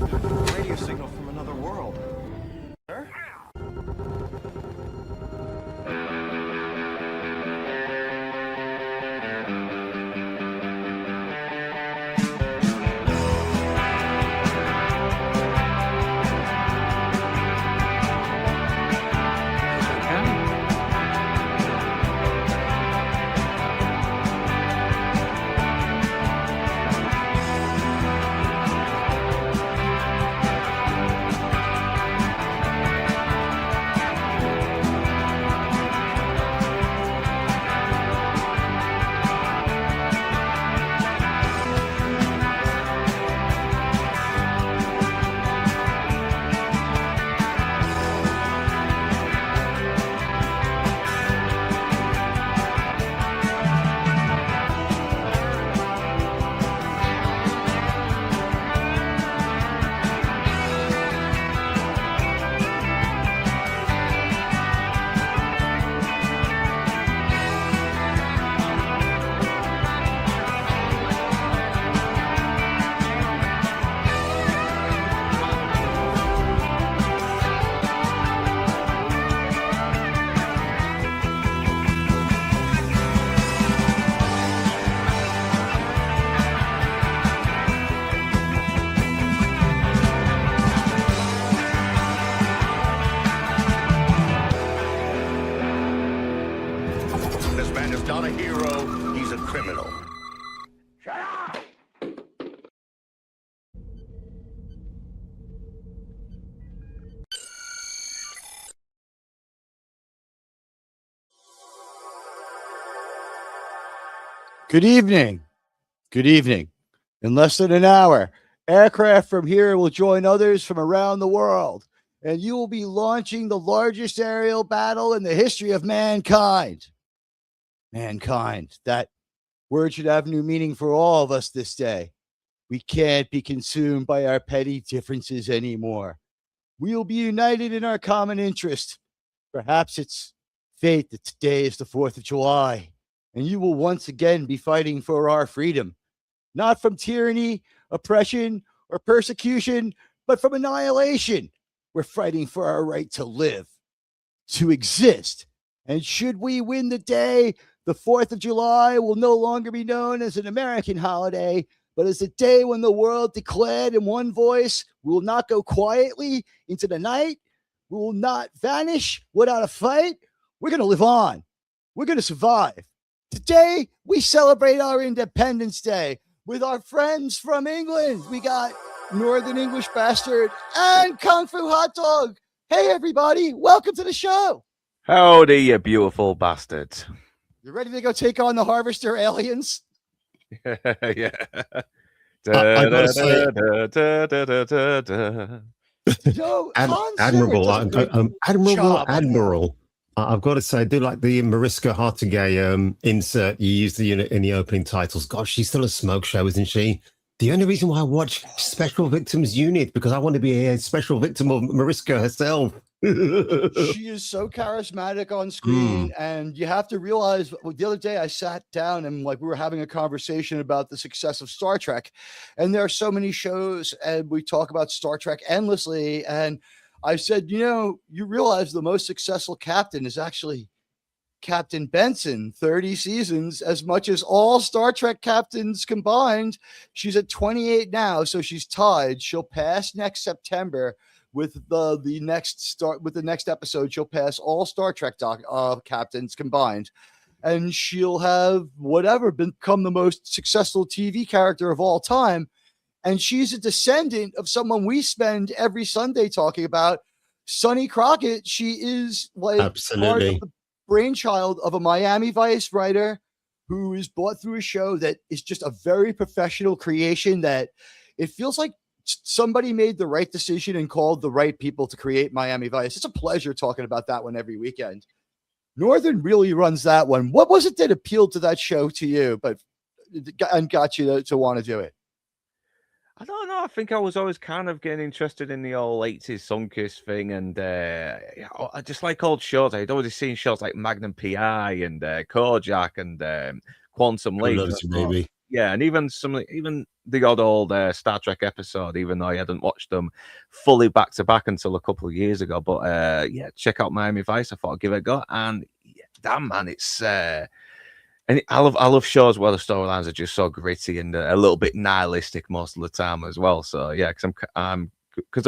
A radio signal from another world. Sir? This man is not a hero, he's a criminal. Shut up! Good evening. Good evening. In less than an hour, aircraft from here will join others from around the world, and you will be launching the largest aerial battle in the history of mankind. Mankind. That word should have new meaning for all of us this day. We can't be consumed by our petty differences anymore. We will be united in our common interest. Perhaps it's fate that today is the 4th of July, and you will once again be fighting for our freedom, not from tyranny, oppression, or persecution, but from annihilation. We're fighting for our right to live, to exist. And should we win the day, the 4th of July will no longer be known as an American holiday, but as the day when the world declared in one voice, we will not go quietly into the night. We will not vanish without a fight. We're going to live on. We're going to survive. Today, we celebrate our Independence Day with our friends from England. We got Northern English Bastard and Kung Fu Hot Dog. Hey, everybody. Welcome to the show. Howdy, you beautiful bastards. You ready to go take on the Harvester aliens? Yeah. I gotta say, Yo, Admiral, Admiral. I've got to say, I do like the Mariska Hargitay insert you used in the opening titles. Gosh, she's still a smoke show, isn't she? The only reason why I watch Special Victims Unit because I want to be a special victim of Mariska herself. She is so charismatic on screen, and you have to realize the other day I sat down and we were having a conversation about the success of Star Trek, and there are so many shows and we talk about Star Trek endlessly, and I said, you realize the most successful captain is actually Captain Benson, 30 seasons, as much as all Star Trek captains combined. She's at 28 now, so she's tied. She'll pass next September with the next episode. She'll pass all Star Trek captains combined, and she'll have become the most successful TV character of all time. And she's a descendant of someone we spend every Sunday talking about, Sonny Crockett. She is Absolutely part of the brainchild of a Miami Vice writer who is brought through a show that is just a very professional creation that it feels like somebody made the right decision and called the right people to create Miami Vice. It's a pleasure talking about that one every weekend. Northern really runs that one. What was it that appealed to that show to you, and got you to want to do it? I don't know. I think I was always kind of getting interested in the old 80s Sunkiss thing, and I just like old shows. I'd already seen shows like Magnum PI and Kojak and Quantum Leap. Yeah, and even the odd old Star Trek episode, even though I hadn't watched them fully back to back until a couple of years ago. But yeah, check out Miami Vice. I thought I'd give it a go, and yeah, damn man, it's I love shows where the storylines are just so gritty and a little bit nihilistic most of the time as well. So yeah, because I'm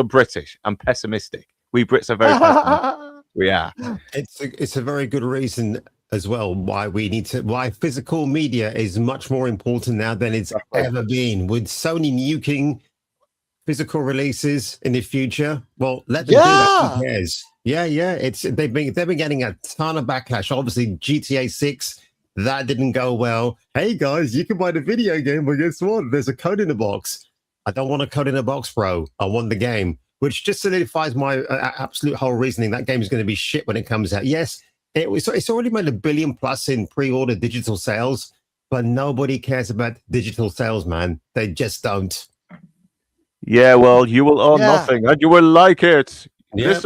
British, I'm pessimistic. We Brits are very pessimistic. We are. It's a very good reason as well why physical media is much more important now than it's ever been. With Sony nuking physical releases in the future, well, let them do that. Who cares? Yeah. They've been getting a ton of backlash. Obviously, GTA 6, that didn't go well. Hey guys, you can buy the video game, but guess what? There's a code in the box. I don't want a code in the box, bro. I want the game, which just solidifies my absolute whole reasoning. That game is going to be shit when it comes out. Yes, it's already made $1 billion plus in pre-order digital sales, but nobody cares about digital sales, man. They just don't. Yeah, well, you will own nothing, and you will like it. Yep.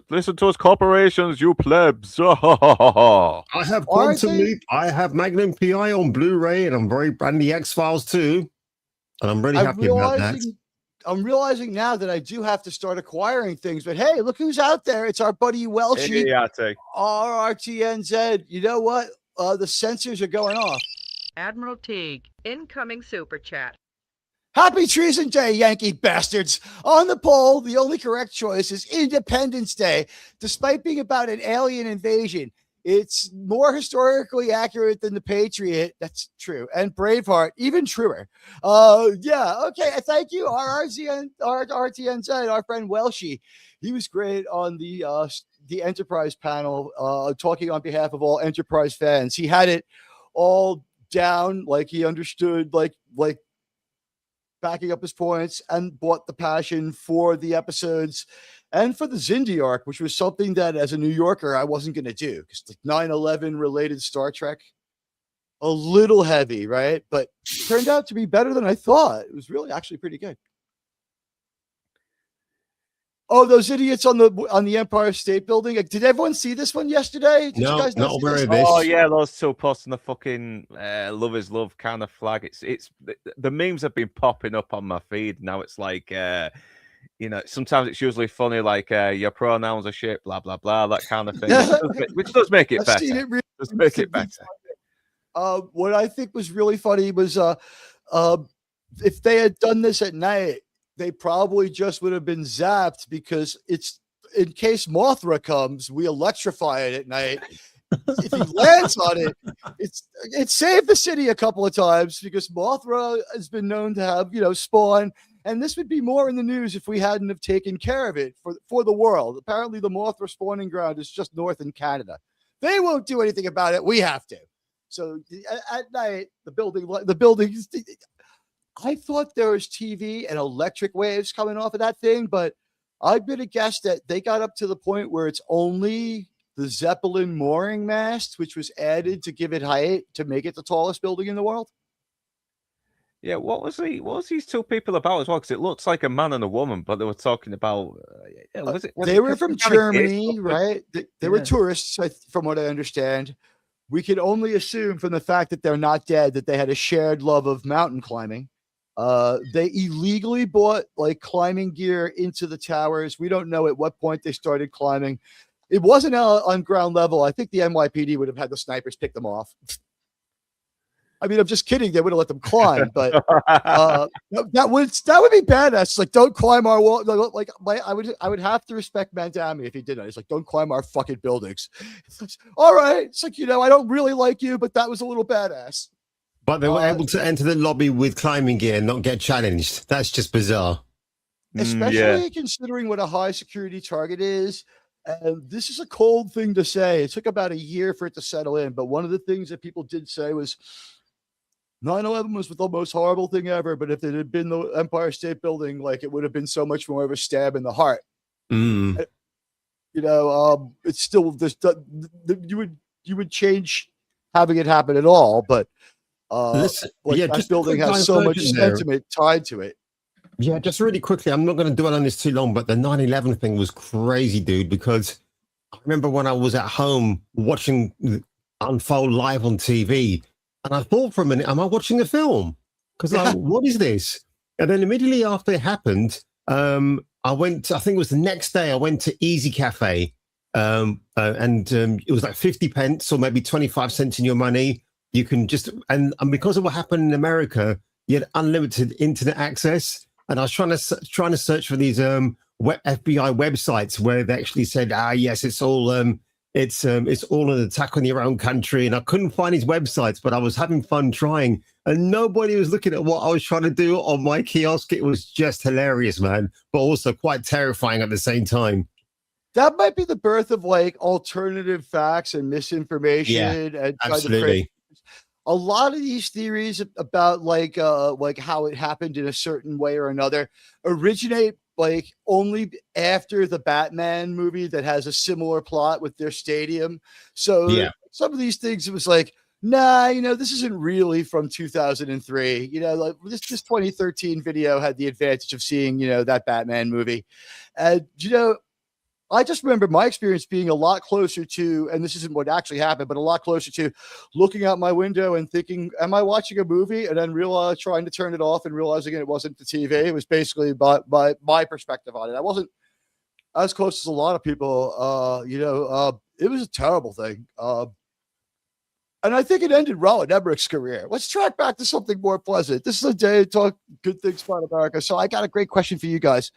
Listen to us, corporations, you plebs. I have Quantum Leap, I have Magnum PI on Blu-ray, and the X-Files too. And I'm really happy about that. I'm realizing now that I do have to start acquiring things, but hey, look who's out there. It's our buddy Welshie, RRTNZ. You know what? The sensors are going off. Admiral Teague, incoming super chat. Happy Treason Day, Yankee bastards. On the poll, the only correct choice is Independence Day. Despite being about an alien invasion, it's more historically accurate than The Patriot. That's true. And Braveheart, even truer. Yeah, okay. Thank you, RTNZ, our friend Welshie. He was great on the Enterprise panel, talking on behalf of all Enterprise fans. He had it all down, like he understood, like backing up his points, and brought the passion for the episodes and for the Xindi arc, which was something that as a New Yorker, I wasn't going to do, because like 9/11 related Star Trek, a little heavy, right? But turned out to be better than I thought. It was really actually pretty good. Oh, those idiots on the Empire State Building. Did everyone see this one yesterday? Did no, you guys not aware of this. Oh yeah, those two posting the fucking love is love kind of flag. It's the memes have been popping up on my feed now. It's like sometimes it's usually funny, like your pronouns are shit, blah blah blah, that kind of thing, which does make it better. Does make it better. What I think was really funny was if they had done this at night, they probably just would have been zapped, because it's in case Mothra comes, we electrify it at night. If he lands on it, it saved the city a couple of times, because Mothra has been known to have, spawn. And this would be more in the news if we hadn't have taken care of it for the world. Apparently the Mothra spawning ground is just north in Canada. They won't do anything about it. We have to. So at night, the buildings, I thought there was TV and electric waves coming off of that thing, but I'm going to guess that they got up to the point where it's only the Zeppelin mooring mast, which was added to give it height to make it the tallest building in the world. Yeah, what was these two people about as well? Because it looks like a man and a woman, but they were talking about. They were from Germany, right? They were tourists, from what I understand. We can only assume from the fact that they're not dead that they had a shared love of mountain climbing. They illegally bought like climbing gear into the towers. We don't know at what point they started climbing. It wasn't on ground level. I think the NYPD would have had the snipers pick them off. I mean, I'm just kidding. They would have let them climb, but that would be badass. It's like, don't climb our wall. Like I would have to respect Mandami if he did that. He's like, don't climb our fucking buildings. Like, all right. It's like, I don't really like you, but that was a little badass. But they were able to enter the lobby with climbing gear and not get challenged. That's just bizarre. Especially considering what a high security target is. And this is a cold thing to say. It took about a year for it to settle in. But one of the things that people did say was 9/11 was the most horrible thing ever. But if it had been the Empire State Building, like, it would have been so much more of a stab in the heart. It's still this. You would change having it happen at all, but. That building has so much sentiment tied to it. Yeah, just really quickly, I'm not going to dwell on this too long, but the 9/11 thing was crazy, dude, because I remember when I was at home watching unfold live on TV, And I thought for a minute, am I watching a film? Because like, what is this? And then immediately after it happened, I went, I think it was the next day, I went to Easy Cafe. And it was like 50 pence or maybe 25 cents in your money. You can just, and because of what happened in America, you had unlimited internet access. And I was trying to search for these FBI websites where they actually said, yes, it's all an attack on your own country. And I couldn't find these websites, but I was having fun trying. And nobody was looking at what I was trying to do on my kiosk. It was just hilarious, man, but also quite terrifying at the same time. That might be the birth of like alternative facts and misinformation. Yeah, and absolutely. A lot of these theories about like how it happened in a certain way or another originate like only after the Batman movie that has a similar plot with their stadium. So Yeah. some of these things, it was like, nah, this isn't really from 2003. Like this 2013 video had the advantage of seeing, that Batman movie. And, I just remember my experience being a lot closer to, and this isn't what actually happened, but a lot closer to looking out my window and thinking, am I watching a movie? And then trying to turn it off and realizing it wasn't the TV. It was basically my perspective on it. I wasn't as close as a lot of people. It was a terrible thing. And I think it ended Roland Emmerich's career. Let's track back to something more pleasant. This is a day to talk good things about America. So I got a great question for you guys.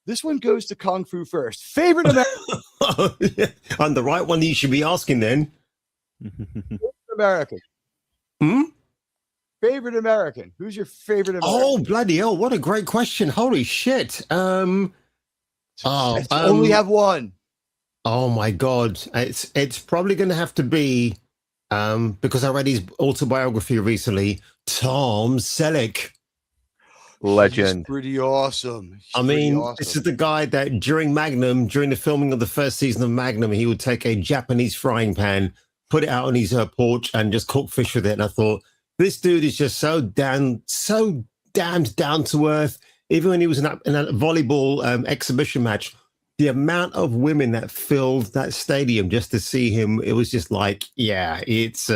This one goes to Kung Fu first. Favorite American? I'm the right one that you should be asking then. Favorite American. Favorite American. Who's your favorite American? Oh, bloody hell. What a great question. Holy shit. Only have one. Oh my God. It's probably going to have to be, because I read his autobiography recently, Tom Selleck. Legend. He's pretty awesome. This is the guy that during the filming of the first season of Magnum, he would take a Japanese frying pan, put it out on his porch, and just cook fish with it. And I thought, this dude is just so damned down to earth. Even when he was in a volleyball exhibition match, the amount of women that filled that stadium just to see him, it was just like, it's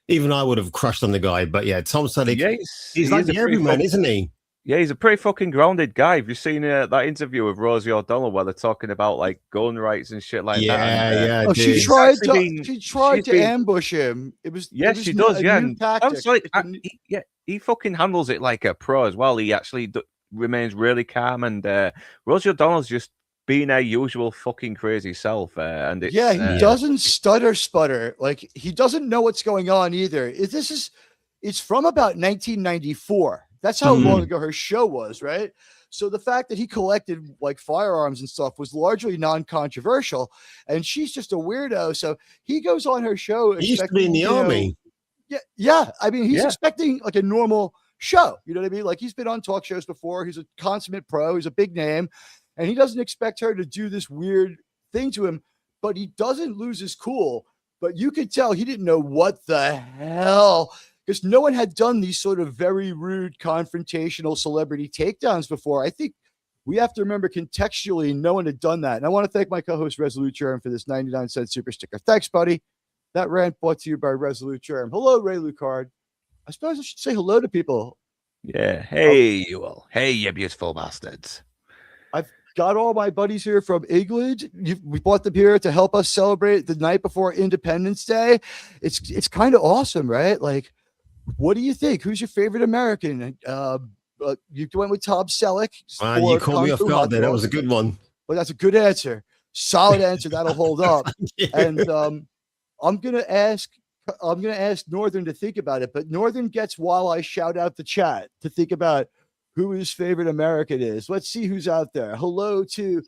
even I would have crushed on the guy. But yeah, Tom Selleck, he's like the everyman, isn't he? Yeah, he's a pretty fucking grounded guy. Have you seen that interview with Rosie O'Donnell where they're talking about like gun rights and shit like that? Yeah. Oh, she tried to ambush him. It was she does. Yeah, he fucking handles it like a pro as well. He actually remains really calm, and Rosie O'Donnell's just being her usual fucking crazy self. And he doesn't sputter. Like he doesn't know what's going on either. It's from about 1994. That's how long ago her show was, right? So the fact that he collected like firearms and stuff was largely non-controversial, and she's just a weirdo. So he goes on her show. He used to be in the army. Yeah. I mean, he's expecting like a normal show. You know what I mean? Like he's been on talk shows before. He's a consummate pro. He's a big name, and he doesn't expect her to do this weird thing to him. But he doesn't lose his cool. But you could tell he didn't know what the hell. Because no one had done these sort of very rude, confrontational celebrity takedowns before. I think we have to remember contextually, no one had done that. And I want to thank my co-host, Resolute Germ, for this 99-cent super sticker. Thanks, buddy. That rant brought to you by Resolute Germ. Hello, Ray Lucard. I suppose I should say hello to people. Yeah. Hey, you all. Hey, you beautiful bastards. I've got all my buddies here from England. We brought them here to help us celebrate the night before Independence Day. It's kind of awesome, right? Like, what do you think? Who's your favorite American? You went with Tom Selleck. You caught me off guard there. That was a good one. But that's a good answer. Solid answer. That'll hold up. Yeah. And I'm gonna ask Northern to think about it. But Northern gets, while I shout out the chat, to think about who his favorite American is. Let's see who's out there. Hello to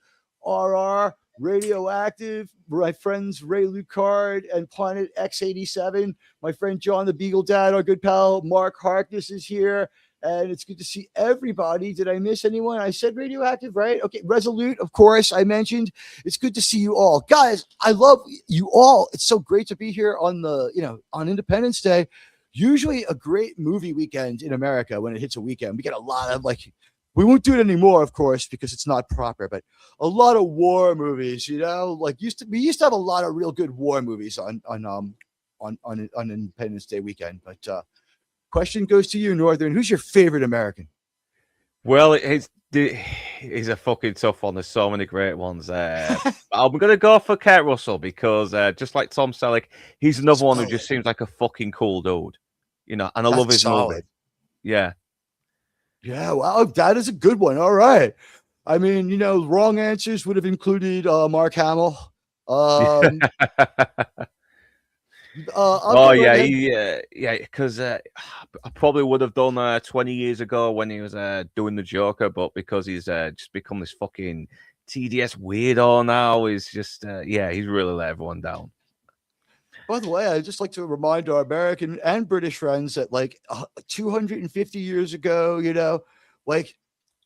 RR. Radioactive, my friends Ray Lucard and Planet X87, my friend John the Beagle Dad, our good pal Mark Harkness is here, and it's good to see everybody. Did I miss anyone? I said Radioactive, right? Okay, Resolute, of course, I mentioned. It's good to see you all. Guys, I love you all. It's so great to be here on on Independence Day. Usually a great movie weekend in America when it hits a weekend. We get a lot of we won't do it anymore, of course, because it's not proper, but a lot of war movies, like we used to have a lot of real good war movies on Independence Day weekend. But question goes to you, Northern. Who's your favorite American? Well, he's a fucking tough one. There's so many great ones. I'm gonna go for Kurt Russell because just like Tom Selleck, he's another one who just seems like a fucking cool dude. And I love his movie. Yeah. Yeah, wow, that is a good one. All right. I mean, wrong answers would have included Mark Hamill. Because I probably would have done 20 years ago when he was doing the Joker, but because he's just become this fucking TDS weirdo now, he's just he's really let everyone down. By the way, I'd just like to remind our American and British friends that like 250 years ago, like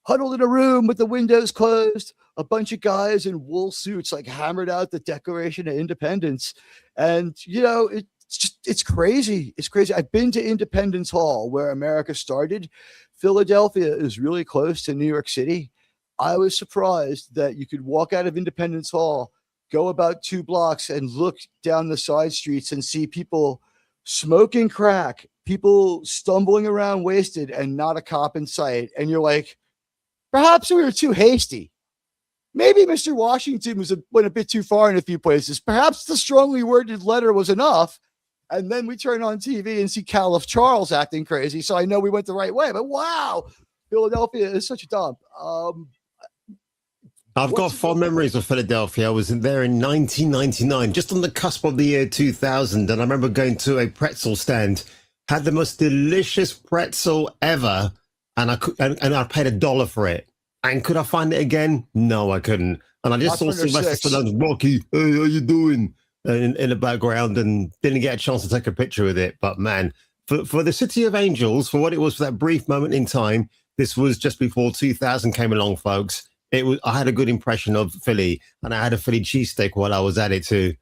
huddled in a room with the windows closed, a bunch of guys in wool suits like hammered out the Declaration of Independence. And, it's crazy. It's crazy. I've been to Independence Hall where America started. Philadelphia is really close to New York City. I was surprised that you could walk out of Independence Hall, go about 2 blocks and look down the side streets and see people smoking crack, people stumbling around wasted and not a cop in sight. And you're like, perhaps we were too hasty. Maybe Mr. Washington went a bit too far in a few places. Perhaps the strongly worded letter was enough. And then we turn on TV and see Caliph Charles acting crazy. So I know we went the right way. But wow, Philadelphia is such a dump. I've got fond memories of Philadelphia. I was there in 1999, just on the cusp of the year 2000. And I remember going to a pretzel stand, had the most delicious pretzel ever. And I paid $1 for it. And could I find it again? No, I couldn't. And I just saw Sylvester Stallone's Rocky, hey, how you doing? In the background, and didn't get a chance to take a picture with it. But man, for the City of Angels, for what it was for that brief moment in time, this was just before 2000 came along, folks. I had a good impression of Philly, and I had a Philly cheesesteak while I was at it too.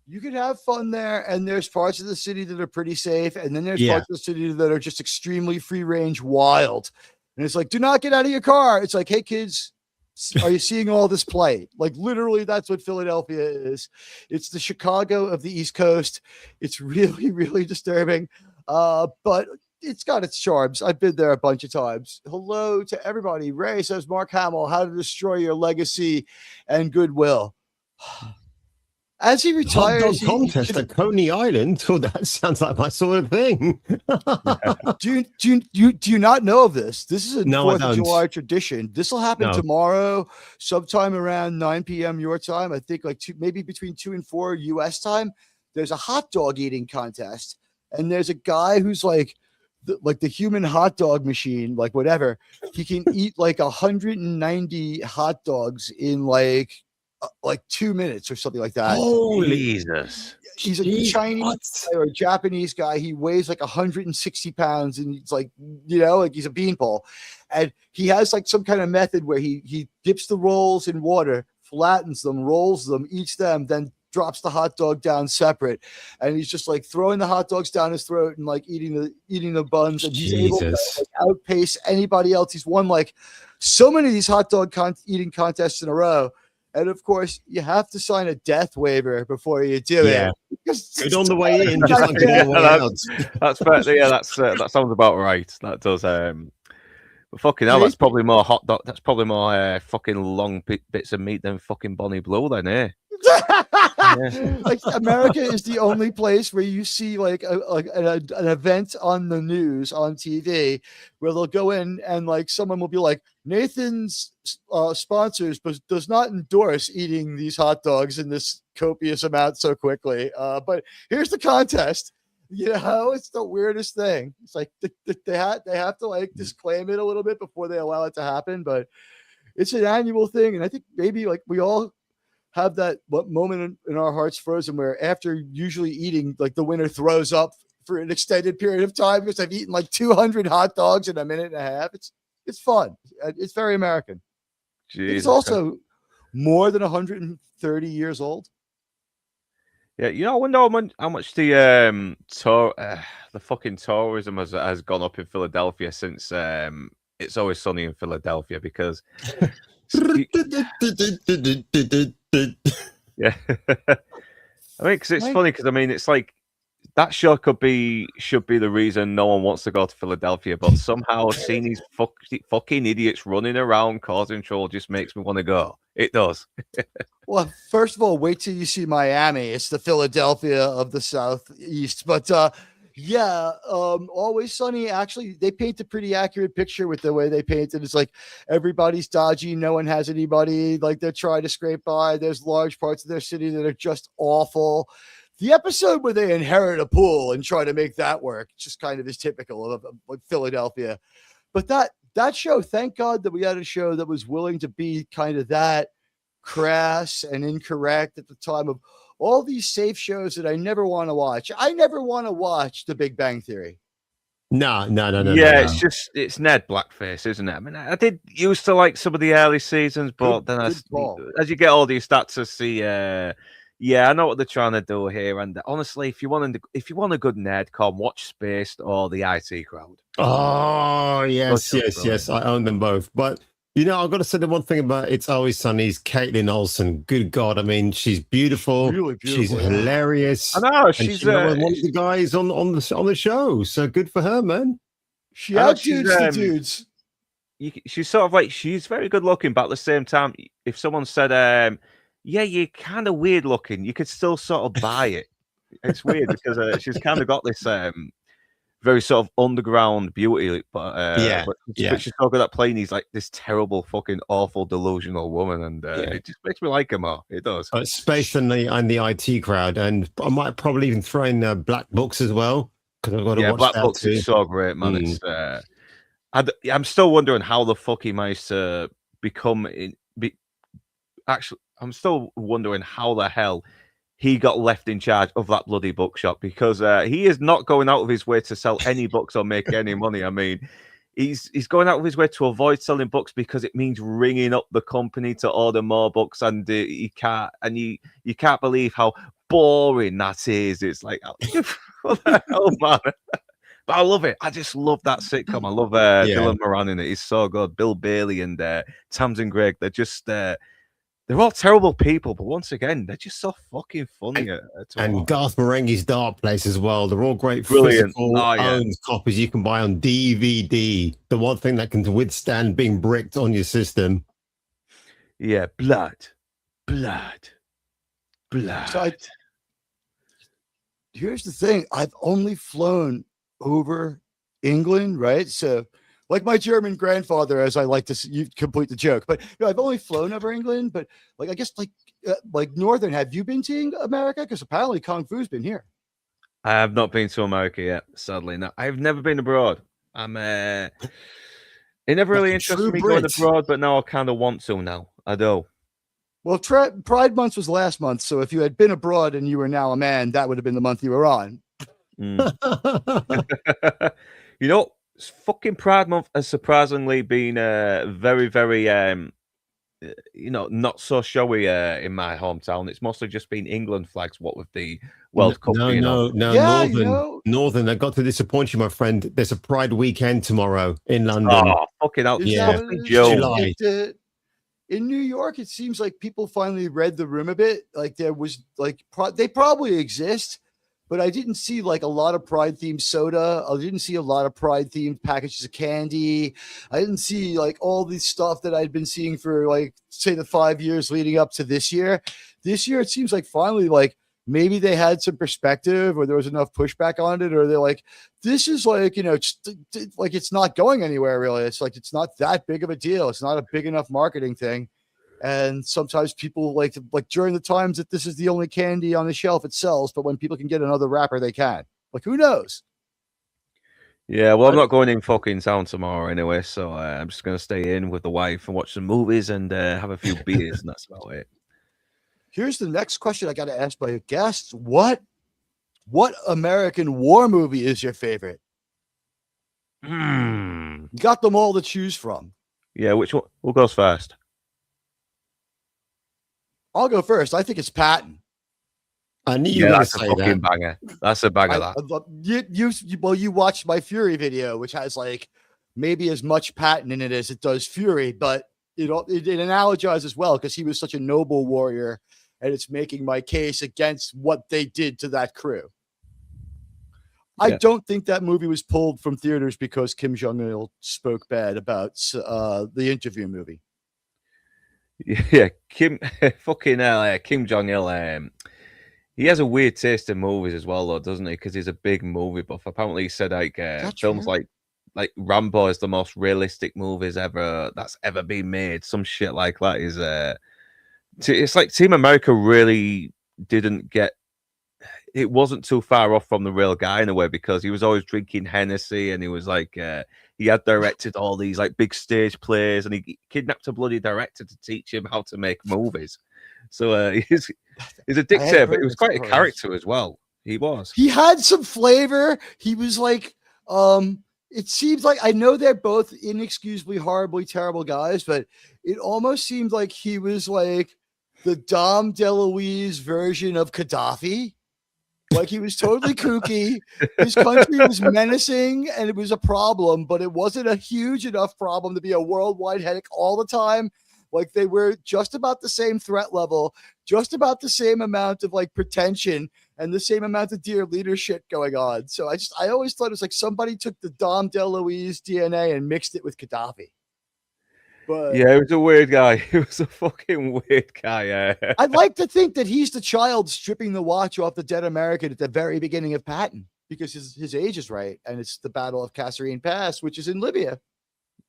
You could have fun there, and there's parts of the city that are pretty safe, and then there's parts of the city that are just extremely free range wild. And it's like, do not get out of your car. It's like, hey kids, are you seeing all this play? Like literally that's what Philadelphia is. It's the Chicago of the East Coast. It's really, really disturbing. But it's got its charms. I've been there a bunch of times. Hello to everybody. Ray says, Mark Hamill, how to destroy your legacy and goodwill. As he retires, hot dog contest at Coney Island. Oh, that sounds like my sort of thing. Do you not know of this? This is a No, 4th of July tradition. This will happen tomorrow, sometime around 9 p.m. your time. I think maybe between 2 and 4 U.S. time. There's a hot dog eating contest, and there's a guy who's like the human hot dog machine, like whatever. He can eat like 190 hot dogs in like 2 minutes or something like that. Holy Jesus. He's a Chinese guy or a Japanese guy. He weighs like 160 pounds and it's like, like he's a beanpole. And he has like some kind of method where he dips the rolls in water, flattens them, rolls them, eats them, then drops the hot dog down separate. And he's just like throwing the hot dogs down his throat and like eating the buns. And he's able to like, outpace anybody else. He's won like so many of these hot dog eating contests in a row. And of course, you have to sign a death waiver before you do it. Good on the way in, just like good on the way out. That's fair. Yeah, that sounds about right. That does. But fucking hell, that's probably more hot dog. That's probably more fucking long bits of meat than fucking Bonnie Blue, then, eh? Like America is the only place where you see like an event on the news on TV where they'll go in and like someone will be like, Nathan's sponsors but does not endorse eating these hot dogs in this copious amount so quickly. But here's the contest. It's the weirdest thing. It's like they have to like disclaim it a little bit before they allow it to happen, but it's an annual thing. And I think maybe like we all have that moment in our hearts frozen where after usually eating, like the winner throws up for an extended period of time because I've eaten like 200 hot dogs in a minute and a half. It's fun. It's very American. Jesus. It's also more than 130 years old. Yeah, I wonder how much the fucking tourism has gone up in Philadelphia since It's Always Sunny in Philadelphia because yeah, I mean, because it's funny because I mean it's like that show should be the reason no one wants to go to Philadelphia, but somehow seeing these fucking idiots running around causing trouble just makes me want to go. It does. Well, first of all, wait till you see Miami. It's the Philadelphia of the Southeast. But Always Sunny, actually, they paint a pretty accurate picture with the way they paint it. It's like everybody's dodgy. No one has anybody. Like they're trying to scrape by. There's large parts of their city that are just awful. The episode where they inherit a pool and try to make that work just kind of is typical of Philadelphia. But that show, thank God that we had a show that was willing to be kind of that crass and incorrect at the time of all these safe shows that I never want to watch. I never want to watch The Big Bang Theory. No. Yeah, it's Ned Blackface, isn't it? I mean, I did used to like some of the early seasons, but as you get older, you start to see. I know what they're trying to do here. And honestly, if you want a good Nerdcom, watch Spaced or the IT Crowd. Oh yes. I own them both, but. I've got to say the one thing about It's Always Sunny's Caitlin Olsen. Good God. I mean, she's beautiful. Really beautiful. She's hilarious. I know. She's one of the guys on the show. So good for her, man. She outshoots the dudes. She's sort of like, she's very good looking, but at the same time, if someone said, you're kind of weird looking, you could still sort of buy it. It's weird because she's kind of got this very sort of underground beauty, but she's so good at playing these like this terrible, fucking awful, delusional woman, and it just makes me like her more. It does. Space and the IT Crowd, and I might probably even throw in Black Books as well because I've got to watch Black that Books too. is so great, man. It's I'm still wondering how the fuck he managed to become. Actually, I'm still wondering how the hell he got left in charge of that bloody bookshop, because he is not going out of his way to sell any books or make any money. I mean, he's going out of his way to avoid selling books because it means ringing up the company to order more books, and you can't believe how boring that is. It's like, what the hell, man? But I love it. I just love that sitcom. I love Dylan Moran in it. He's so good. Bill Bailey and Tamsin Greig. They're just they're all terrible people, but once again, they're just so fucking funny. And Garth Marenghi's Dark Place as well. They're all great physical owned copies you can buy on DVD. The one thing that can withstand being bricked on your system. Yeah, blood. So here's the thing. I've only flown over England, right? So like my German grandfather, as I like to you complete the joke, but I've only flown over England, but like, I guess like Northern, have you been to America? Because apparently Kung Fu's been here. I have not been to America yet, sadly. No, I've never been abroad. It never really interested me going abroad, but now I kind of want to now. I do. Well, Pride Month was last month, so if you had been abroad and you were now a man, that would have been the month you were on. Fucking Pride Month has surprisingly been very, very, not so showy in my hometown. It's mostly just been England flags, what with the World Cup. Northern. I got to disappoint you, my friend. There's a Pride weekend tomorrow in London. Oh, fucking hell. Yeah, July. In New York, it seems like people finally read the room a bit. Like there was they probably exist, but I didn't see like a lot of Pride themed soda. I didn't see a lot of Pride themed packages of candy. I didn't see like all this stuff that I'd been seeing for like, say, the 5 years leading up to this year. This year, it seems like finally, like maybe they had some perspective, or there was enough pushback on it, or they're like, this is like, like it's not going anywhere really. It's like, it's not that big of a deal. It's not a big enough marketing thing. And sometimes people like during the times that this is the only candy on the shelf it sells, but when people can get another wrapper, they can. Like, who knows? Yeah, well, I'm not going in fucking town tomorrow anyway, so I'm just going to stay in with the wife and watch some movies and have a few beers, and that's about it. Here's the next question I got to ask by your guests. What American war movie is your favorite? You got them all to choose from. Yeah, which one? Who goes first? I'll go first. I think it's Patton. I knew you were going to say fucking that. Banger. That's a banger. That you watched my Fury video, which has like maybe as much Patton in it as it does Fury, but it analogizes well because he was such a noble warrior, and it's making my case against what they did to that crew. I don't think that movie was pulled from theaters because Kim Jong-il spoke bad about the Interview movie. Yeah, Kim fucking hell, Kim Jong Il. He has a weird taste in movies as well, though, doesn't he? Because he's a big movie buff. Apparently, he said like films true? like Rambo is the most realistic movies that's ever been made. Some shit like that is it's like Team America really didn't get. It wasn't too far off from the real guy in a way, because he was always drinking Hennessy, and he was like he had directed all these like big stage plays, and he kidnapped a bloody director to teach him how to make movies. So he's a dictator, but he was quite a character as well. He was. He had some flavor. He was like, it seems like, I know they're both inexcusably, horribly terrible guys, but it almost seemed like he was like the Dom DeLuise version of Gaddafi. Like, he was totally kooky. His country was menacing, and it was a problem, but it wasn't a huge enough problem to be a worldwide headache all the time. Like, they were just about the same threat level, just about the same amount of like pretension and the same amount of dear leadership going on. So I always thought it was like somebody took the Dom DeLuise DNA and mixed it with Gaddafi. But yeah, he was a weird guy. He was a fucking weird guy. I'd like to think that he's the child stripping the watch off the dead American at the very beginning of Patton, because his age is right, and it's the Battle of Kasserine Pass, which is in Libya.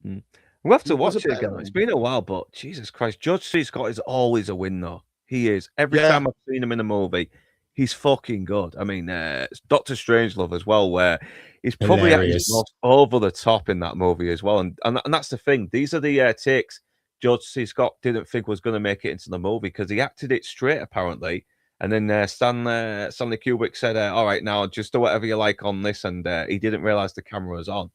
We'll have to watch it again. It's been a while, but Jesus Christ, George C. Scott is always a win, though. He is. Every time I've seen him in a movie, he's fucking good. I mean, Doctor Strangelove as well, where he's probably at his most over the top in that movie as well. And that's the thing. These are the takes George C. Scott didn't think was going to make it into the movie, because he acted it straight, apparently. And then Stanley Kubrick said, all right, now just do whatever you like on this. And he didn't realize the camera was on.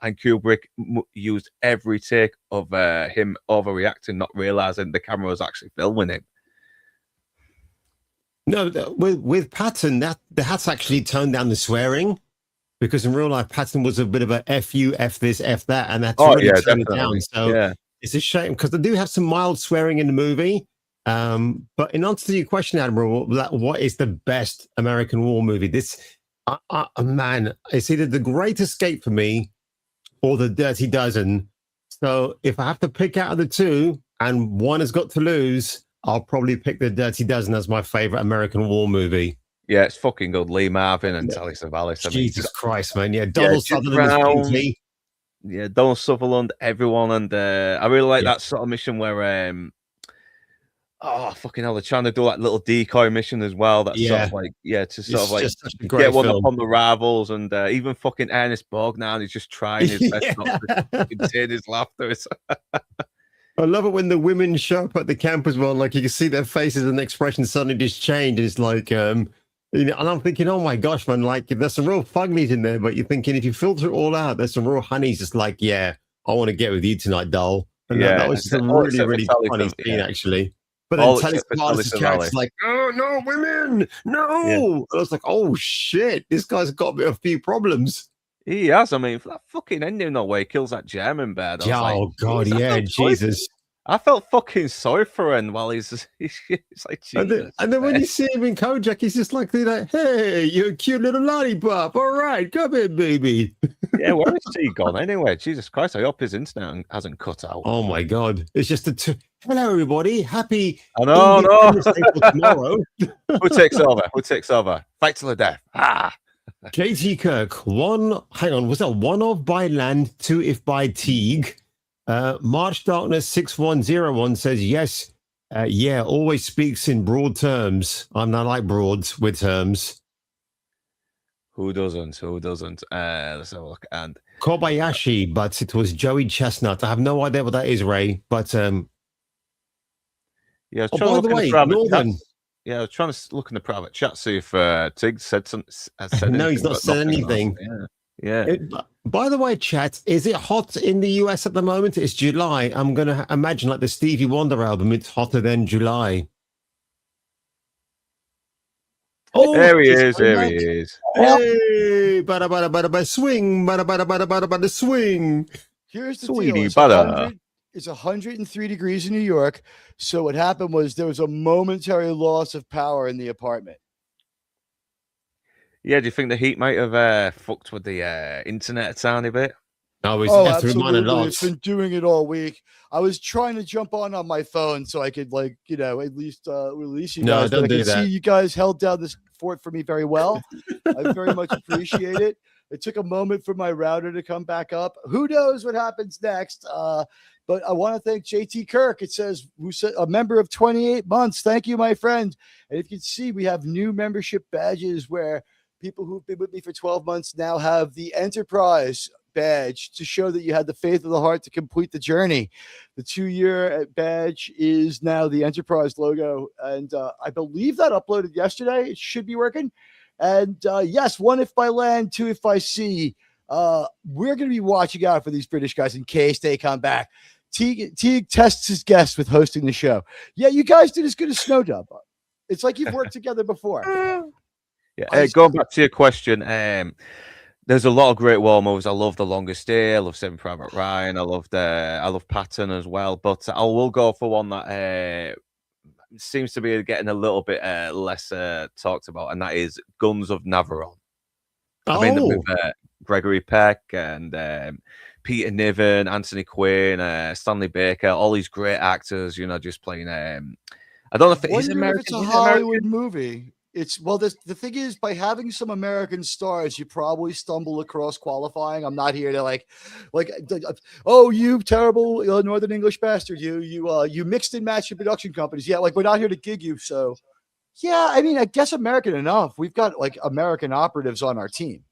And Kubrick used every take of him overreacting, not realizing the camera was actually filming him. No, with Patton, that's actually toned down the swearing, because in real life, Patton was a bit of a F you, F this, F that, and that's really toned it down. So it's a shame, because they do have some mild swearing in the movie. But in answer to your question, Admiral, what is the best American war movie? This, man, it's either The Great Escape for me or The Dirty Dozen. So if I have to pick out of the two, and one has got to lose, I'll probably pick The Dirty Dozen as my favorite American war movie. Yeah, it's fucking good. Lee Marvin and Telly Savalas. Jesus Christ, man. Yeah, Donald Sutherland. Yeah, Donald Sutherland, everyone. And I really like that sort of mission where, fucking hell, they're trying to do like little decoy mission as well. That's sort of like, to sort of like get one up on the rivals. And even fucking Ernest Borgnine is just trying his best not to contain his laughter. I love it when the women show up at the camp as well. Like, you can see their faces and expressions suddenly just change. It's like, and I'm thinking, oh my gosh, man, like, there's some real fugglies in there, but you're thinking, if you filter it all out, there's some real honeys just like, yeah, I want to get with you tonight, doll. And that was just a really, really funny scene, actually. But then Telly Savalas' character's like, oh, no, women, no. Yeah. And I was like, oh, shit, this guy's got a few problems. He has. I mean, for that fucking ending, no way, kills that German bed. Oh, God, yeah, Jesus. I felt fucking sorry for him while he's like, Jesus. And then when you see him in Kojak, he's just like, hey, you're a cute little lollipop. All right, come in, baby. Yeah, where is he gone anyway? Jesus Christ, I hope his internet hasn't cut out. Oh, my God. It's just hello, everybody. Happy Indepence Day tomorrow. Who takes over? Who takes over? Fight to the death. JT Kirk, was that one of by land, two if by Teague? March Darkness 6101 says, yes, always speaks in broad terms. I'm not like broads with terms. Who doesn't? Let's have a look. And Kobayashi, but it was Joey Chestnut. I have no idea what that is, Ray. But I was trying by the way, Northern. I was trying to look in the private chat, see if Tig said something. No, he's not said anything. Yeah. By the way, chat, is it hot in the US at the moment? It's July. I'm going to imagine like the Stevie Wonder album, it's hotter than July. Oh, there he is. Hey, bada bada bada bada swing, bada bada bada bada bada swing. Here's the Sweetie deal. It's 103 degrees in New York. So what happened was there was a momentary loss of power in the apartment. Yeah, do you think the heat might have fucked with the internet a tiny bit? Oh, it's Oh, definitely mine a absolutely. lot. It's been doing it all week. I was trying to jump on my phone so I could, like, at least release you No, guys. But don't I do can see that. you guys held down this fort for me very well. I very much appreciate it. It took a moment for my router to come back up. Who knows what happens next? But I want to thank JT Kirk. It says, who said a member of 28 months. Thank you, my friend. And if you can see, we have new membership badges where people who've been with me for 12 months now have the Enterprise badge to show that you had the faith of the heart to complete the journey. The 2-year badge is now the Enterprise logo. And I believe that uploaded yesterday. It should be working. And yes, 1 if by land, 2 if by sea. We're going to be watching out for these British guys in case they come back. Teague tests his guests with hosting the show. Yeah, you guys did as good as Snowdub. It's like you've worked together before. Yeah, going back to your question, there's a lot of great war movies. I love The Longest Day. I love Saving Private Ryan. I love Patton as well. But I will go for one that seems to be getting a little bit less talked about, and that is Guns of Navarone. I mean, with Gregory Peck and Peter Niven, Anthony Quinn, Stanley Baker, all these great actors, just playing. I don't know if he's American. If it's a Hollywood movie. The thing is, by having some American stars, you probably stumble across qualifying. I'm not here to oh, you terrible Northern English bastard, you mixed and matched your production companies. Yeah, we're not here to gig you. So, yeah, I mean, I guess American enough. We've got American operatives on our team.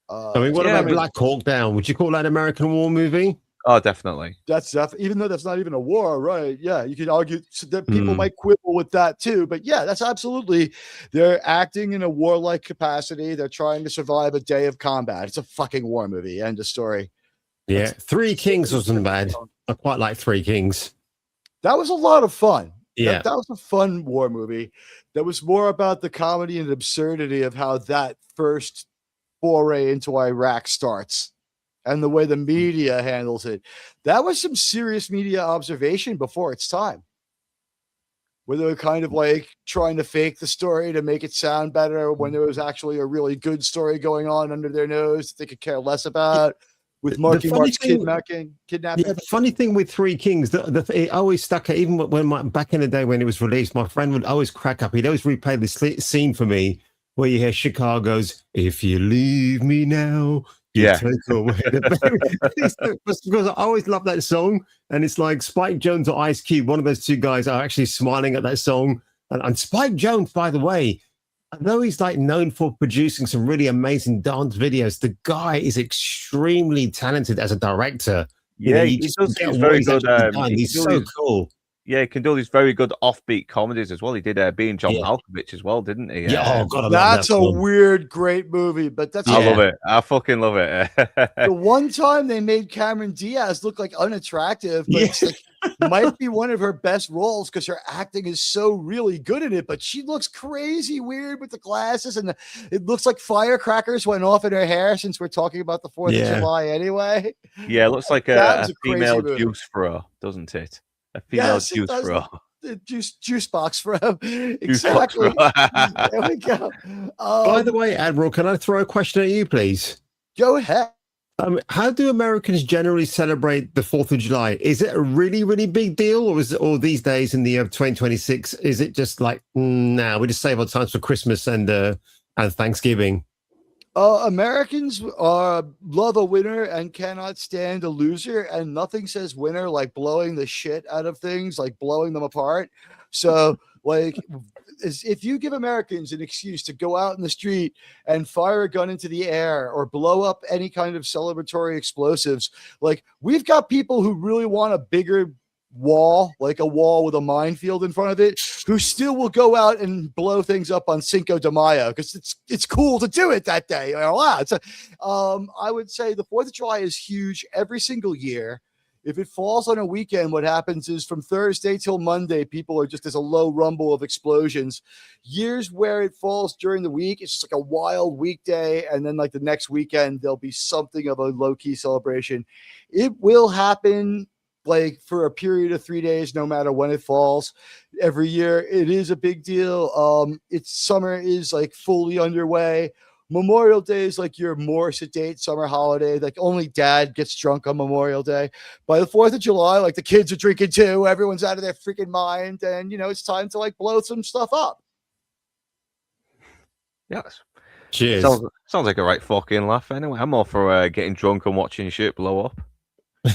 What about Black Hawk Down? Would you call that an American war movie? Oh, definitely. That's even though that's not even a war, right? Yeah, you could argue that people might quibble with that too, but yeah, that's absolutely. They're acting in a warlike capacity. They're trying to survive a day of combat. It's a fucking war movie. End of story. Yeah, Three Kings wasn't bad. I quite like Three Kings. That was a lot of fun. Yeah, that was a fun war movie. That was more about the comedy and absurdity of how that first foray into Iraq starts. And the way the media handles it. That was some serious media observation before its time. Where they were kind of trying to fake the story to make it sound better when there was actually a really good story going on under their nose that they could care less about. With Marky Mark's kidnapping. Yeah, the funny thing with Three Kings, it always stuck out. Even when back in the day when it was released, my friend would always crack up. He'd always replay this scene for me where you hear Chicago's, "If you leave me now, take away the because I always love that song, and it's like Spike Jonze or Ice Cube. One of those two guys are actually smiling at that song. And Spike Jonze, by the way, although he's known for producing some really amazing dance videos, the guy is extremely talented as a director. Yeah, he's very good. He's so cool. Yeah, he can do these very good offbeat comedies as well. He did Being John Malkovich as well, didn't he? Yeah, that's a weird, great movie. But I love it. I fucking love it. The one time they made Cameron Diaz look unattractive, but it's might be one of her best roles because her acting is so really good in it. But she looks crazy weird with the glasses, and it looks like firecrackers went off in her hair. Since we're talking about the 4th of July, anyway. Yeah, it looks like a female juice throw, doesn't it? A female juice throw. Juice box throw. Exactly. There we go. By the way, Admiral, can I throw a question at you, please? Go ahead. How do Americans generally celebrate the 4th of July? Is it a really, really big deal, or these days in the year of 2026, is it just we just save our times for Christmas and Thanksgiving? Americans love a winner and cannot stand a loser, and nothing says winner like blowing the shit out of things, like blowing them apart. So, if you give Americans an excuse to go out in the street and fire a gun into the air or blow up any kind of celebratory explosives, we've got people who really want a bigger wall, like a wall with a minefield in front of it, who still will go out and blow things up on Cinco de Mayo because it's cool to do it that day. I would say the 4th of July is huge every single year. If it falls on a weekend, what happens is from Thursday till Monday, people are just there's a low rumble of explosions. Years where it falls during the week, it's just a wild weekday, and then the next weekend there'll be something of a low-key celebration. It will happen for a period of 3 days, no matter when it falls. Every year, it is a big deal. Summer is fully underway. Memorial Day is like your more sedate summer holiday. Like only dad gets drunk on Memorial Day. By the 4th of July, like the kids are drinking too. Everyone's out of their freaking mind. And, it's time to like blow some stuff up. Yes. Cheers. Sounds like a right fucking laugh anyway. I'm all for getting drunk and watching shit blow up.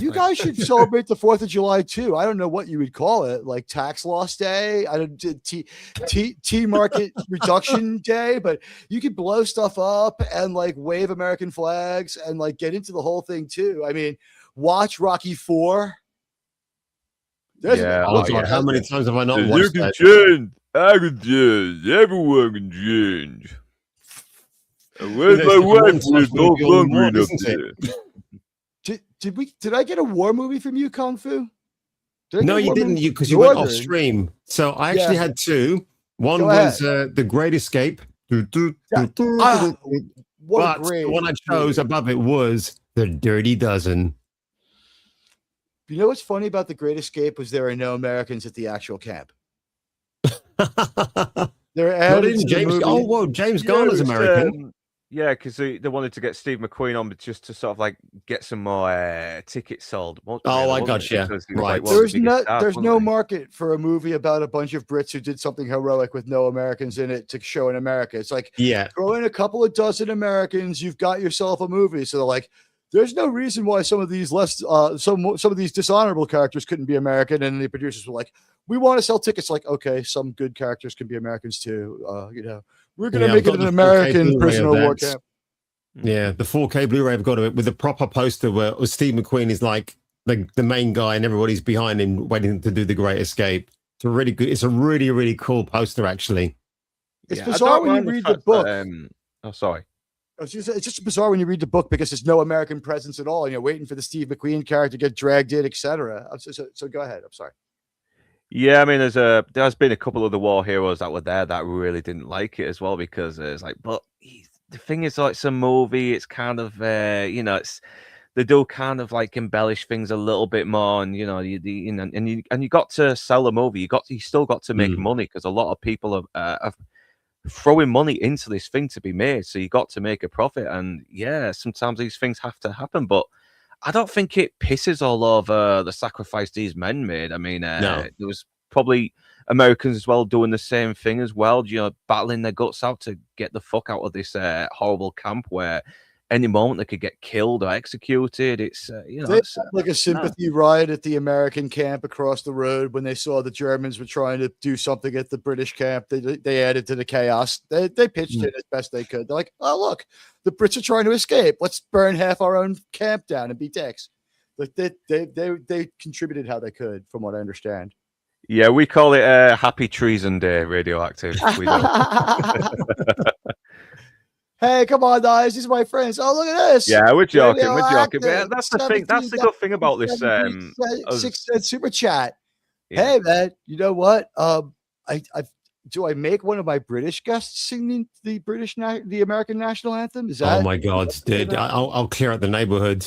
You guys should celebrate the 4th of July too. I don't know what you would call it, like tax loss day. I don't T market reduction day, but you could blow stuff up and like wave American flags and like get into the whole thing too. I mean, watch Rocky IV. How many times have I not watched You can that? change. I can change. Everyone can change. Where's my wife with no hungry up there? Did I get a war movie from you, Kung Fu? No, you didn't, because you went off stream. So I actually had two. One was The Great Escape. But the one I chose above it was The Dirty Dozen. You know what's funny about The Great Escape was there are no Americans at the actual camp. They're added to James. the movie. Oh, whoa, James Garner's American. Yeah, because they wanted to get Steve McQueen on, but just to sort of like get some more tickets sold. I got you. Right. There's no market for a movie about a bunch of Brits who did something heroic with no Americans in it to show in America. It's like, throw in a couple of dozen Americans, you've got yourself a movie. So they're like, there's no reason why some of these some of these dishonorable characters couldn't be American. And the producers were like, we want to sell tickets. Like, okay, some good characters can be Americans too. We're going to make it an American prisoner of war camp. Yeah, the 4K Blu-ray I've got it with the proper poster where Steve McQueen is like the main guy and everybody's behind him waiting to do the Great Escape. It's a really good. It's a really, really cool poster, actually. It's bizarre when you read the book. Sorry. It's just bizarre when you read the book because there's no American presence at all. And you're waiting for the Steve McQueen character to get dragged in, etc. So go ahead. I'm sorry. Yeah, I mean, there's been a couple of the war heroes that were there that really didn't like it as well because it's like, but the thing is, like, it's a movie. It's kind of, it's they do kind of like embellish things a little bit more, and you got to sell a movie. You still got to make money because a lot of people are throwing money into this thing to be made. So you got to make a profit, and yeah, sometimes these things have to happen, but I don't think it pisses all over the sacrifice these men made. I mean, there was probably Americans as well doing the same thing as well, battling their guts out to get the fuck out of this horrible camp where any moment they could get killed or executed. It's it's like a sympathy ride at the American camp across the road when they saw the Germans were trying to do something at the British camp. They added to the chaos. They pitched it as best they could. They're like, oh look, the Brits are trying to escape. Let's burn half our own camp down and be dicks. Like they contributed how they could, from what I understand. Yeah, we call it Happy Treason Day, Radioactive. We don't. Hey, come on, guys. These are my friends. Oh, look at this. Yeah, we're joking. Man, that's the thing. That's the good thing about this. 6-cent super chat. Yeah. Hey, man. You know what? Do I make one of my British guests singing the American national anthem? Is that? Oh my God, dude! I'll clear out the neighborhood.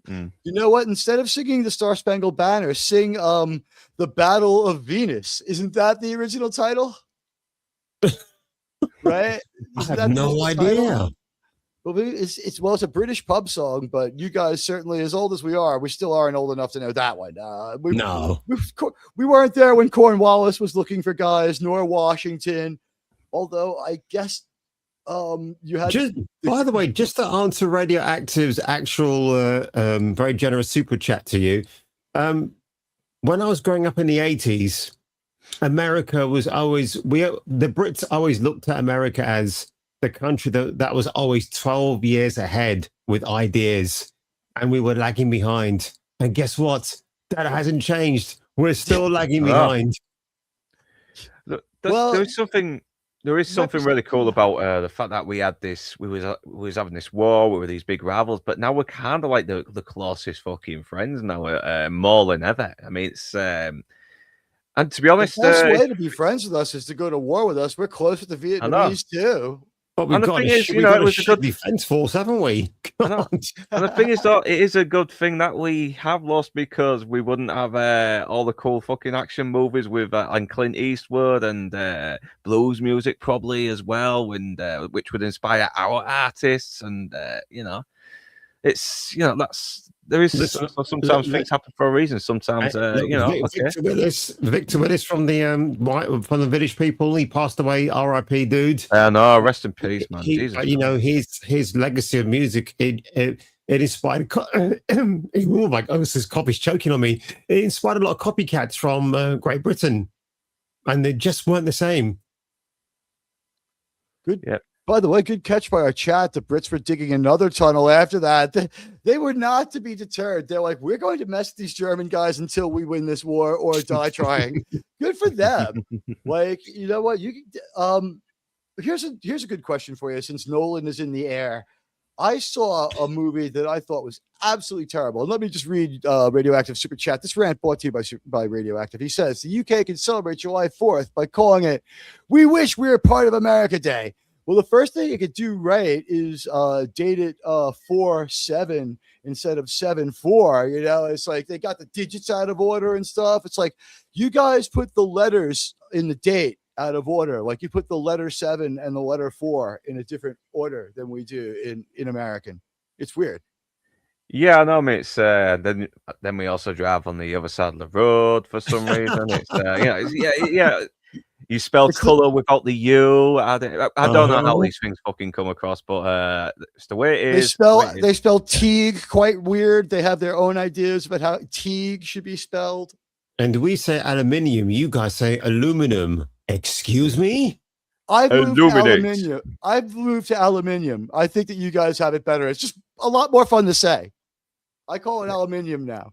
You know what? Instead of singing the Star Spangled Banner, sing the Battle of Venus. Isn't that the original title? Right? I have no idea. Well, it's a British pub song, but you guys certainly, as old as we are, we still aren't old enough to know that one. We weren't there when Cornwallis was looking for guys, nor Washington. Although I guess you had. By the way, just to answer Radioactive's actual very generous super chat to you, when I was growing up in the 80s, America was always the Brits always looked at America as the country that was always 12 years ahead with ideas, and we were lagging behind. And guess what? That hasn't changed. We're still lagging behind. There is something really cool about the fact that we was having this war, we were these big rivals, but now we're kind of like the closest fucking friends now, more than ever. I mean, it's and to be honest, the best way to be friends with us is to go to war with us. We're close with the Vietnamese too. But we've And the got thing a, is, we've you know, got it a was a shit good. defense force, haven't we? I know. And the thing is, though, it is a good thing that we have lost because we wouldn't have all the cool fucking action movies with and Clint Eastwood and blues music probably as well, and which would inspire our artists. And you know, it's that's there is Listen, sometimes things happen for a reason. Sometimes look, you know, okay. Victor Willis from the Village People. He passed away. R.I.P. Dude. No, rest in peace, man. Jesus, You know, his legacy of music. It inspired. Oh my God, this coffee's choking on me. It inspired a lot of copycats from Great Britain, and they just weren't the same. Good. Yeah. By the way, good catch by our chat. The Brits were digging another tunnel after that. They were not to be deterred. They're like, we're going to mess with these German guys until we win this war or die trying. Good for them. Like, you know what? You can. Here's a good question for you. Since Nolan is in the air, I saw a movie that I thought was absolutely terrible. And let me just read Radioactive Super Chat. This rant brought to you by Radioactive. He says the UK can celebrate July 4th by calling it "We Wish We Were Part of America Day." Well, the first thing you could do right is date it 4/7 instead of 7/4. You know, it's like they got the digits out of order and stuff. It's like you guys put the letters in the date out of order. Like you put the letter 7 and the letter 4 in a different order than we do in American. It's weird. Yeah, I know, mate. It's then we also drive on the other side of the road for some reason. It's yeah. You spell color without the U. I don't know how these things fucking come across, but it's the way it is. They spell Teague quite weird. They have their own ideas about how Teague should be spelled. And we say aluminium. You guys say aluminum. Excuse me? I've moved to aluminium. I think that you guys have it better. It's just a lot more fun to say. I call it aluminium now.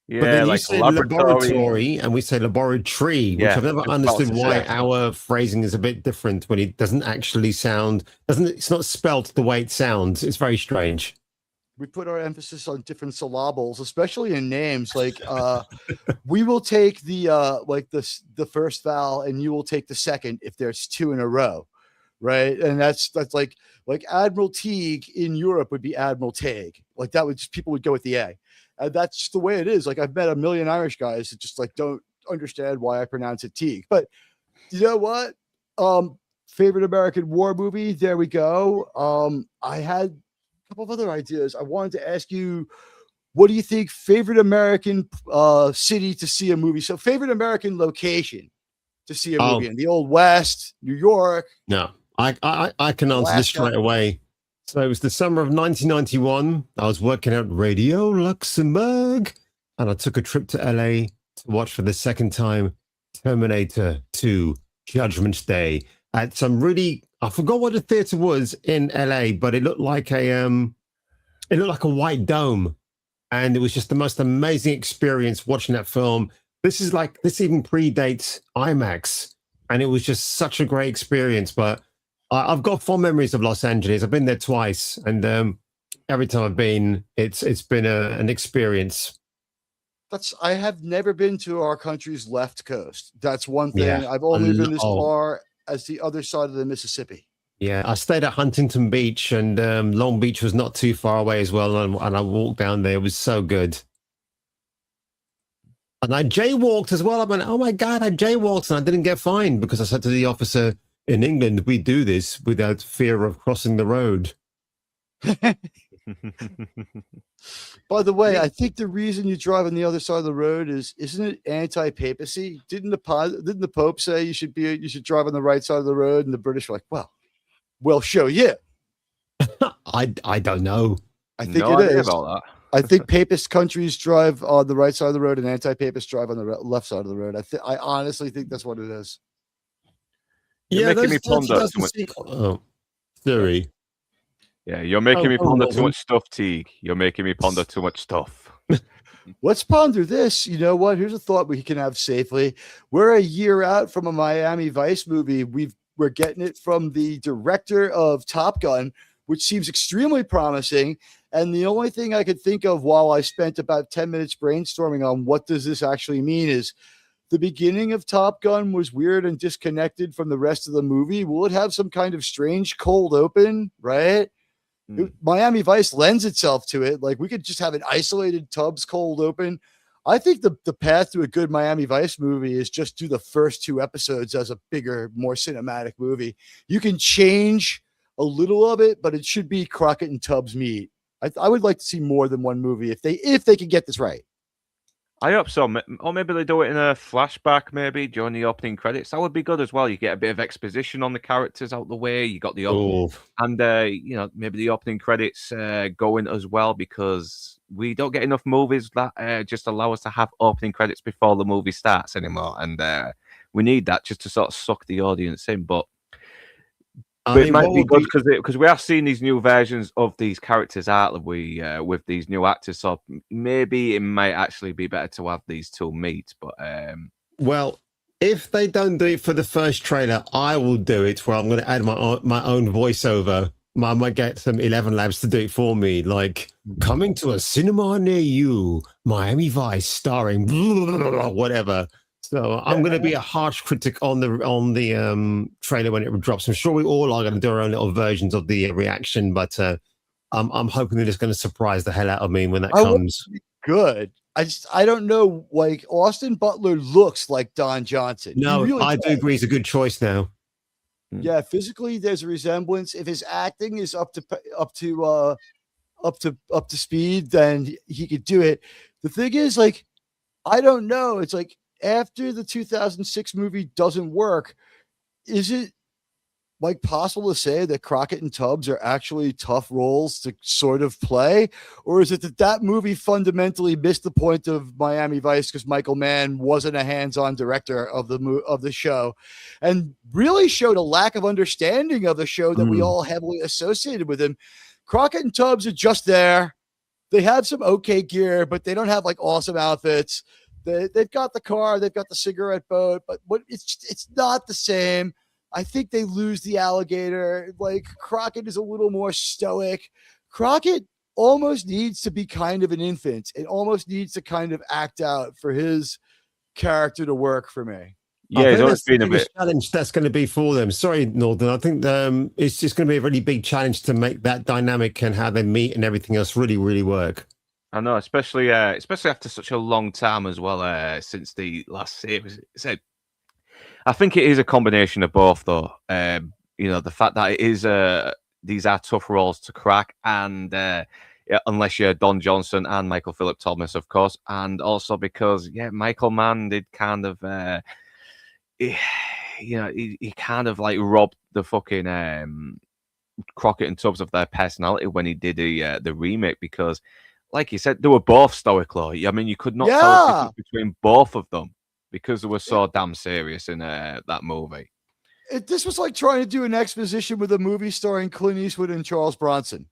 Yeah, but then you say laboratory and we say laboratory, which I've never understood why our phrasing is a bit different when it doesn't actually sound, it's not spelt the way it sounds. It's very strange. We put our emphasis on different syllables, especially in names. Like we will take the first vowel and you will take the second if there's two in a row. Right. And that's like Admiral Teague in Europe would be Admiral Teague. Like that would just, people would go with the A. That's just the way it is. Like I've met a million Irish guys that just like don't understand why I pronounce it Teague. But you know what? Favorite American war movie. There we go. I had a couple of other ideas. I wanted to ask you, what do you think? Favorite American city to see a movie. So favorite American location to see a movie in the Old West, New York. No, I can answer this straight away. So it was the summer of 1991. I was working at Radio Luxembourg, and I took a trip to LA to watch for the second time Terminator 2 Judgment Day at some really, I forgot what the theater was in LA, but it looked like a white dome, and it was just the most amazing experience watching that film. This even predates IMAX, and it was just such a great experience. But I've got fond memories of Los Angeles. I've been there twice, and every time I've been, it's been an experience. I have never been to our country's left coast. That's one thing. Yeah, I've only been as far as the other side of the Mississippi. Yeah, I stayed at Huntington Beach, and Long Beach was not too far away as well. And I walked down there. It was so good. And I jaywalked as well. I went, oh my God, I jaywalked, and I didn't get fined because I said to the officer, in England, we do this without fear of crossing the road. By the way, I think the reason you drive on the other side of the road isn't it anti-papacy? Didn't the Pope say you should drive on the right side of the road? And the British were like, well, we'll show you. I don't know. I think it is. About that. I think papist countries drive on the right side of the road and anti-papists drive on the left side of the road. I honestly think that's what it is. You're making me ponder too much. Theory. Yeah, you're making me ponder too much stuff, Teague. You're making me ponder too much stuff. Let's ponder this. You know what? Here's a thought we can have safely. We're a year out from a Miami Vice movie. We're getting it from the director of Top Gun, which seems extremely promising. And the only thing I could think of while I spent about 10 minutes brainstorming on what does this actually mean is the beginning of Top Gun was weird and disconnected from the rest of the movie, will it have some kind of strange cold open, right? Miami Vice lends itself to it. Like we could just have an isolated Tubbs cold open. I think the path to a good Miami Vice movie is just do the first 2 episodes as a bigger, more cinematic movie. You can change a little of it, but it should be Crockett and Tubbs meet. I would like to see more than one movie if they can get this right. I hope so. Or maybe they do it in a flashback, maybe during the opening credits. That would be good as well. You get a bit of exposition on the characters out the way. You got the and maybe the opening credits going as well, because we don't get enough movies that just allow us to have opening credits before the movie starts anymore, and we need that just to sort of suck the audience in. But it might be good because we are seeing these new versions of these characters, aren't we? With these new actors, so maybe it might actually be better to have these 2 meet. But well, if they don't do it for the first trailer, I will do it. Where I'm going to add my own voiceover. I might get some 11 Labs to do it for me, like coming to a cinema near you, Miami Vice, starring whatever. So I'm going to be a harsh critic on the trailer when it drops. I'm sure we all are going to do our own little versions of the reaction, but I'm hoping that it's going to surprise the hell out of me when that comes. Good. I don't know. Like Austin Butler looks like Don Johnson. No, really I do agree. He's a good choice now. Yeah, physically there's a resemblance. If his acting is up to speed, then he could do it. The thing is, like, I don't know. It's like, after the 2006 movie doesn't work, is it like possible to say that Crockett and Tubbs are actually tough roles to sort of play? Or is it that movie fundamentally missed the point of Miami Vice because Michael Mann wasn't a hands-on director of the show and really showed a lack of understanding of the show that we all heavily associated with him? Crockett and Tubbs are just there. They have some okay gear, but they don't have like awesome outfits. They've got the car, they've got the cigarette boat, but it's not the same. I think they lose the alligator. Like Crockett is a little more stoic. Crockett almost needs to be kind of an infant. It almost needs to kind of act out for his character to work for me. Yeah, it's always been a bit challenge that's going to be for them. Sorry, Northern. I think it's just going to be a really big challenge to make that dynamic and how they meet and everything else really, really work. I know, especially after such a long time as well, since the last series. So I think it is a combination of both, though. The fact that it is these are tough roles to crack, and unless you're Don Johnson and Michael Phillip Thomas, of course, and also because Michael Mann did kind of he kind of like robbed the fucking Crockett and Tubbs of their personality when he did the remake, because, like you said, they were both stoic. I mean, you could not tell the difference between both of them because they were so damn serious in that movie. This was like trying to do an exposition with a movie starring Clint Eastwood and Charles Bronson.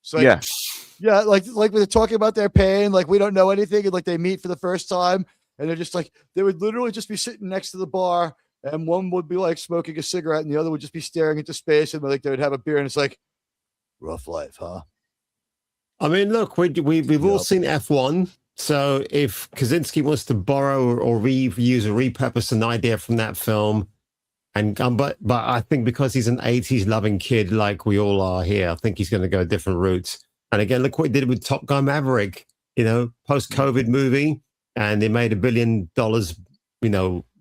So like when they're talking about their pain, like we don't know anything, and like they meet for the first time, and they're just like they would literally just be sitting next to the bar, and one would be like smoking a cigarette, and the other would just be staring into space, and like they would have a beer, and it's like rough life, huh? I mean, look, we've all seen F1. So if Kaczynski wants to borrow or reuse or repurpose an idea from that film, and but I think because he's an 80s loving kid like we all are here, I think he's going to go a different route. And again, look what he did with Top Gun Maverick, post-COVID movie, and they made $1 billion,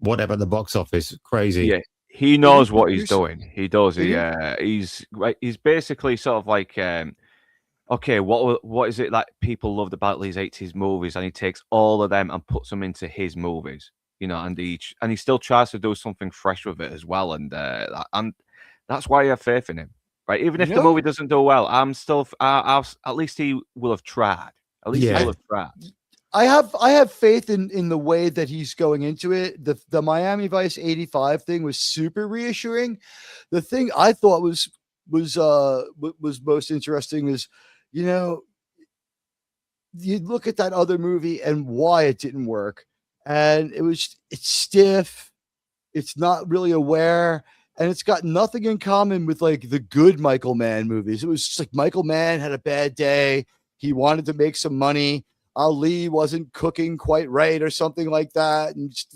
whatever, at the box office. Crazy. Yeah, he knows what he's doing. He does. He's basically sort of like, okay, what is it that people loved about these 80s movies? And he takes all of them and puts them into his movies, and he still tries to do something fresh with it as well. And that's why I have faith in him, right? Even if the movie doesn't do well, I'm still, at least he will have tried. At least he will have tried. I have faith in the way that he's going into it. The Miami Vice 85 thing was super reassuring. The thing I thought was most interesting is, you look at that other movie and why it didn't work. And it's stiff. It's not really aware. And it's got nothing in common with like the good Michael Mann movies. It was just like Michael Mann had a bad day. He wanted to make some money. Ali wasn't cooking quite right or something like that, and just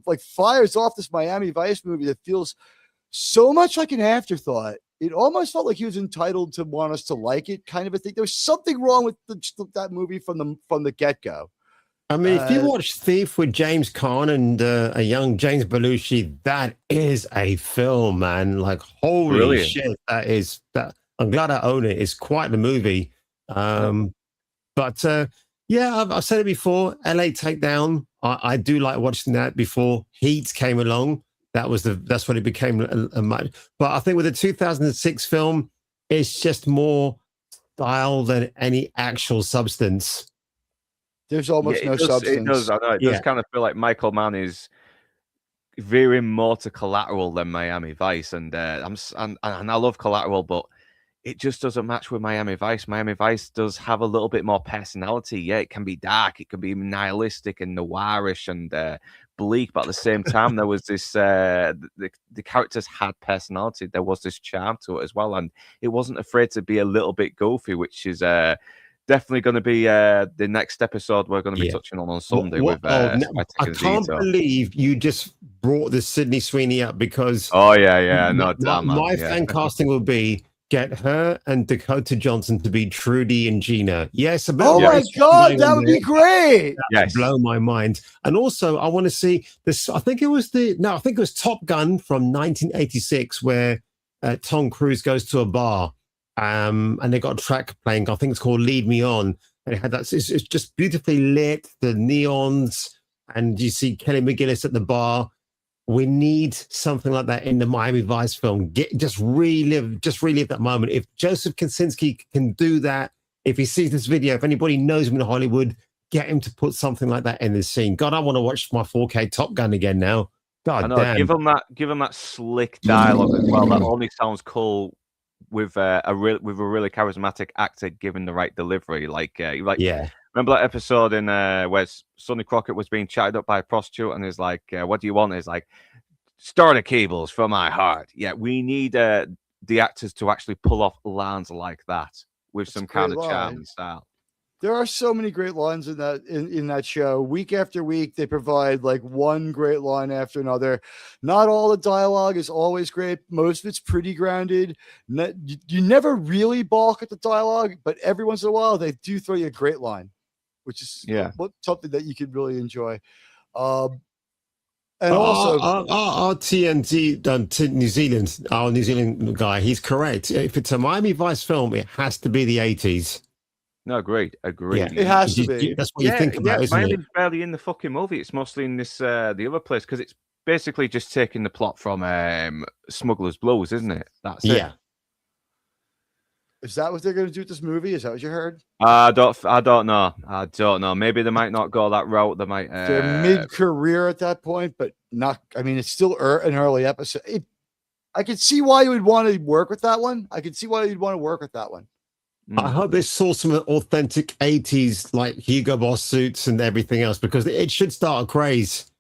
like fires off this Miami Vice movie that feels so much like an afterthought. It almost felt like he was entitled to want us to like it, kind of a thing. There was something wrong with that movie from the get go. I mean, if you watch Thief with James Caan and a young James Belushi, that is a film, man. Like, holy Brilliant. shit, that is that. I'm glad I own it. It's quite the movie. But yeah, I've said it before. LA Takedown. I do like watching that. Before Heat came along, that's when it became a much. But I think with the 2006 film, it's just more style than any actual substance. There's almost no substance. It does. I know. It does kind of feel like Michael Mann is veering more to Collateral than Miami Vice, and I love Collateral, but it just doesn't match with Miami Vice. Miami Vice does have a little bit more personality. Yeah, it can be dark, it can be nihilistic and noirish and bleak, but at the same time, there was this the characters had personality. There was this charm to it as well, and it wasn't afraid to be a little bit goofy, which is definitely going to be the next episode we're going to be touching on Sunday. I can't believe you just brought the Sydney Sweeney up, because my fan casting will be get her and Dakota Johnson to be Trudy and Gina. Yes. Oh my God, that would be great. That would blow my mind. And also, I want to see this. I think it was Top Gun from 1986, where Tom Cruise goes to a bar. And they got a track playing. I think it's called "Lead Me On." And it had that. It's just beautifully lit, the neons, and you see Kelly McGillis at the bar. We need something like that in the Miami Vice film. Just relive that moment. If Joseph Kosinski can do that, if he sees this video, if anybody knows him in Hollywood, get him to put something like that in this scene. God, I want to watch my 4K Top Gun again now. God damn. Give him that slick dialogue as well. That only sounds cool with a really charismatic actor giving the right delivery. Remember that episode in where Sonny Crockett was being chatted up by a prostitute, and he's like, "What do you want?" He's like, "Starter cables for my heart." Yeah, we need the actors to actually pull off lines like that with some kind of charm and style. There are so many great lines in that show. Week after week, they provide like one great line after another. Not all the dialogue is always great. Most of it's pretty grounded. You never really balk at the dialogue, but every once in a while, they do throw you a great line, which is something that you could really enjoy. And also, our TNT New Zealand, our New Zealand guy, he's correct. If it's a Miami Vice film, it has to be the 80s. No, agreed. Yeah, it has to be. That's what you think about, isn't it? Miami's barely in the fucking movie. It's mostly in this the other place, because it's basically just taking the plot from Smuggler's Blues, isn't it? That's it. Is that what they're going to do with this movie? Is that what you heard? I don't know. Maybe they might not go that route. They might. They're mid-career at that point, but not. I mean, it's still an early episode. I could see why you would want to work with that one. I hope they saw some authentic 80s like Hugo Boss suits and everything else, because it should start a craze.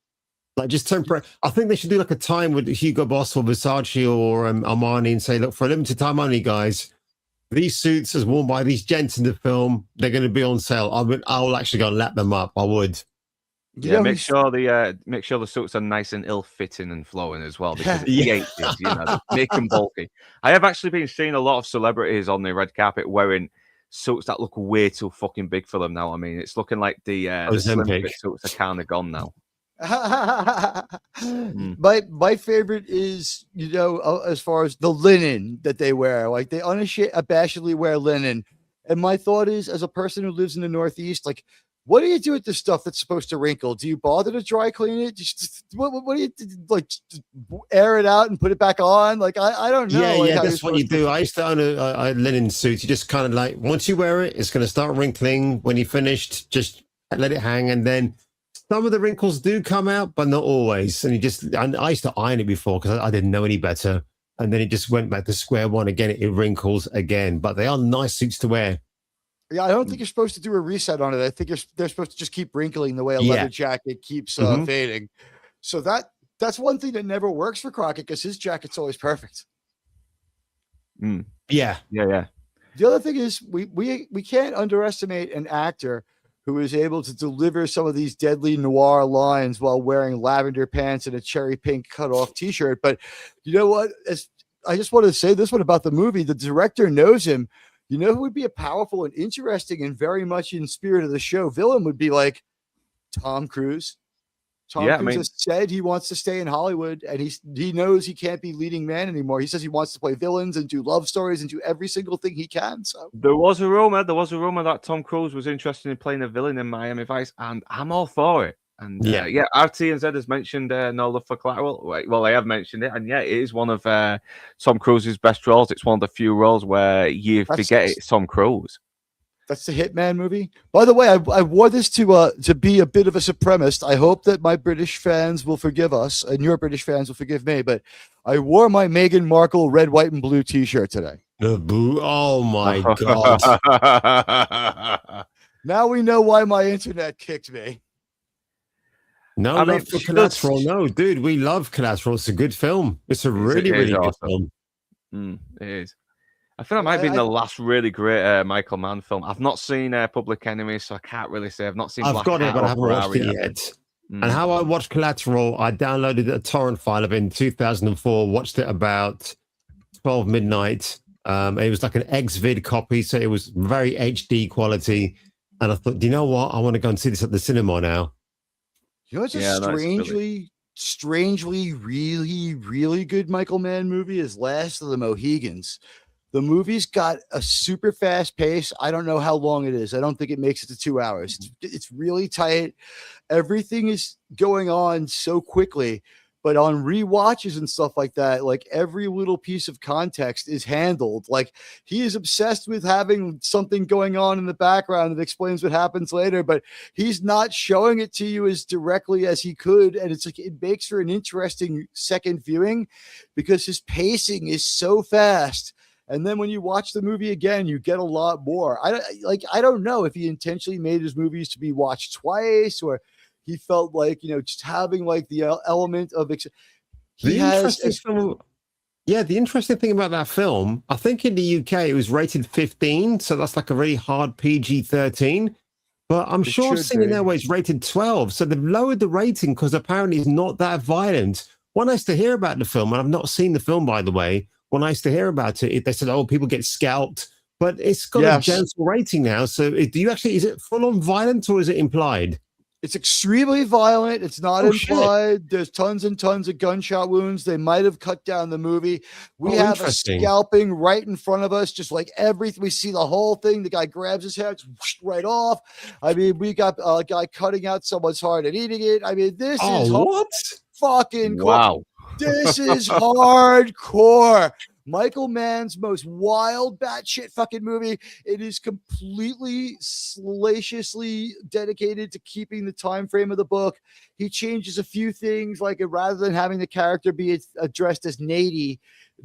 Like, just temporary. I think they should do like a time with Hugo Boss or Versace or Armani and say, look, for a limited time only, guys, these suits as worn by these gents in the film, they're going to be on sale. I'll actually go and lap them up. I would. Yeah, make sure the suits are nice and ill-fitting and flowing as well, because the 80s, make them bulky. I have actually been seeing a lot of celebrities on the red carpet wearing suits that look way too fucking big for them now. I mean, it's looking like the slim fit suits are kind of gone now. My favorite is, as far as the linen that they wear, like they unabashedly wear linen. And my thought is, as a person who lives in the Northeast, like, what do you do with this stuff that's supposed to wrinkle? Do you bother to dry clean it? What do you like? Air it out and put it back on? Like, I don't know. Yeah, that's what you do. I used to own a linen suit. You just kind of like, once you wear it, it's going to start wrinkling. When you're finished, just let it hang, and then some of the wrinkles do come out, but not always. And I used to iron it before because I didn't know any better, and then it just went back to square one again. It wrinkles again, but they are nice suits to wear. Yeah, I don't think you're supposed to do a reset on it. I think they're supposed to just keep wrinkling the way a leather jacket keeps fading. So that's one thing that never works for Crockett, because his jacket's always perfect. Yeah. The other thing is we can't underestimate an actor who is able to deliver some of these deadly noir lines while wearing lavender pants and a cherry pink cut-off t-shirt. But you know what? I just want to say this one about the movie. The director knows him. You know who would be a powerful and interesting and very much in spirit of the show villain would be like Tom Cruise. Tom Cruise has said he wants to stay in Hollywood, and he knows he can't be leading man anymore. He says he wants to play villains and do love stories and do every single thing he can. So there was a rumor that Tom Cruise was interested in playing a villain in Miami Vice, and I'm all for it. And RT and Z has mentioned No Love for Collateral. Well, they have mentioned it, and it is one of Tom Cruise's best roles. It's one of the few roles where you forget it's Tom Cruise. That's the Hitman movie. By the way, I wore this to be a bit of a supremacist. I hope that my British fans will forgive us, and your British fans will forgive me. But I wore my Meghan Markle red, white, and blue T-shirt today. Oh my god! Now we know why my internet kicked me. No love for Collateral. No, dude, we love Collateral. It's a good film. It's a really good film. It is. I think that might have been the last really great Michael Mann film. I've not seen Public Enemy, so I can't really say. I've not seen. I've got it, but I haven't watched it yet. And how I watched Collateral, I downloaded a torrent file of it in 2004. Watched it about 12 midnight. It was like an XVID copy, so it was very HD quality. And I thought, do you know what? I want to go and see this at the cinema now. You know, it's a strangely, really, really good Michael Mann movie is Last of the Mohegans. The movie's got a super fast pace. I don't know how long it is. I don't think it makes it to 2 hours. It's really tight. Everything is going on so quickly, but on rewatches and stuff like that, like every little piece of context is handled. Like he is obsessed with having something going on in the background that explains what happens later, but he's not showing it to you as directly as he could. And it's like, it makes for an interesting second viewing because his pacing is so fast. And then when you watch the movie again, you get a lot more. I don't know if he intentionally made his movies to be watched twice, or he felt like, just having like the element of the interesting thing about that film, I think in the UK it was rated 15, so that's like a really hard PG-13. But I'm sure I've seen it now where it's rated 12, so they've lowered the rating because apparently it's not that violent. When I used to hear about the film, and I've not seen the film by the way. When I used to hear about it, they said, "Oh, people get scalped," but it's got a gentle rating now. So, is it full on violent or is it implied? It's extremely violent. It's not implied. Shit. There's tons and tons of gunshot wounds. They might have cut down the movie. We have a scalping right in front of us, just like everything. We see the whole thing. The guy grabs his head right off. I mean, we got a guy cutting out someone's heart and eating it. I mean, this is fucking cool. Wow. This is hardcore. Michael Mann's most wild batshit fucking movie. It is completely salaciously dedicated to keeping the time frame of the book. He changes a few things, like rather than having the character be addressed as Natty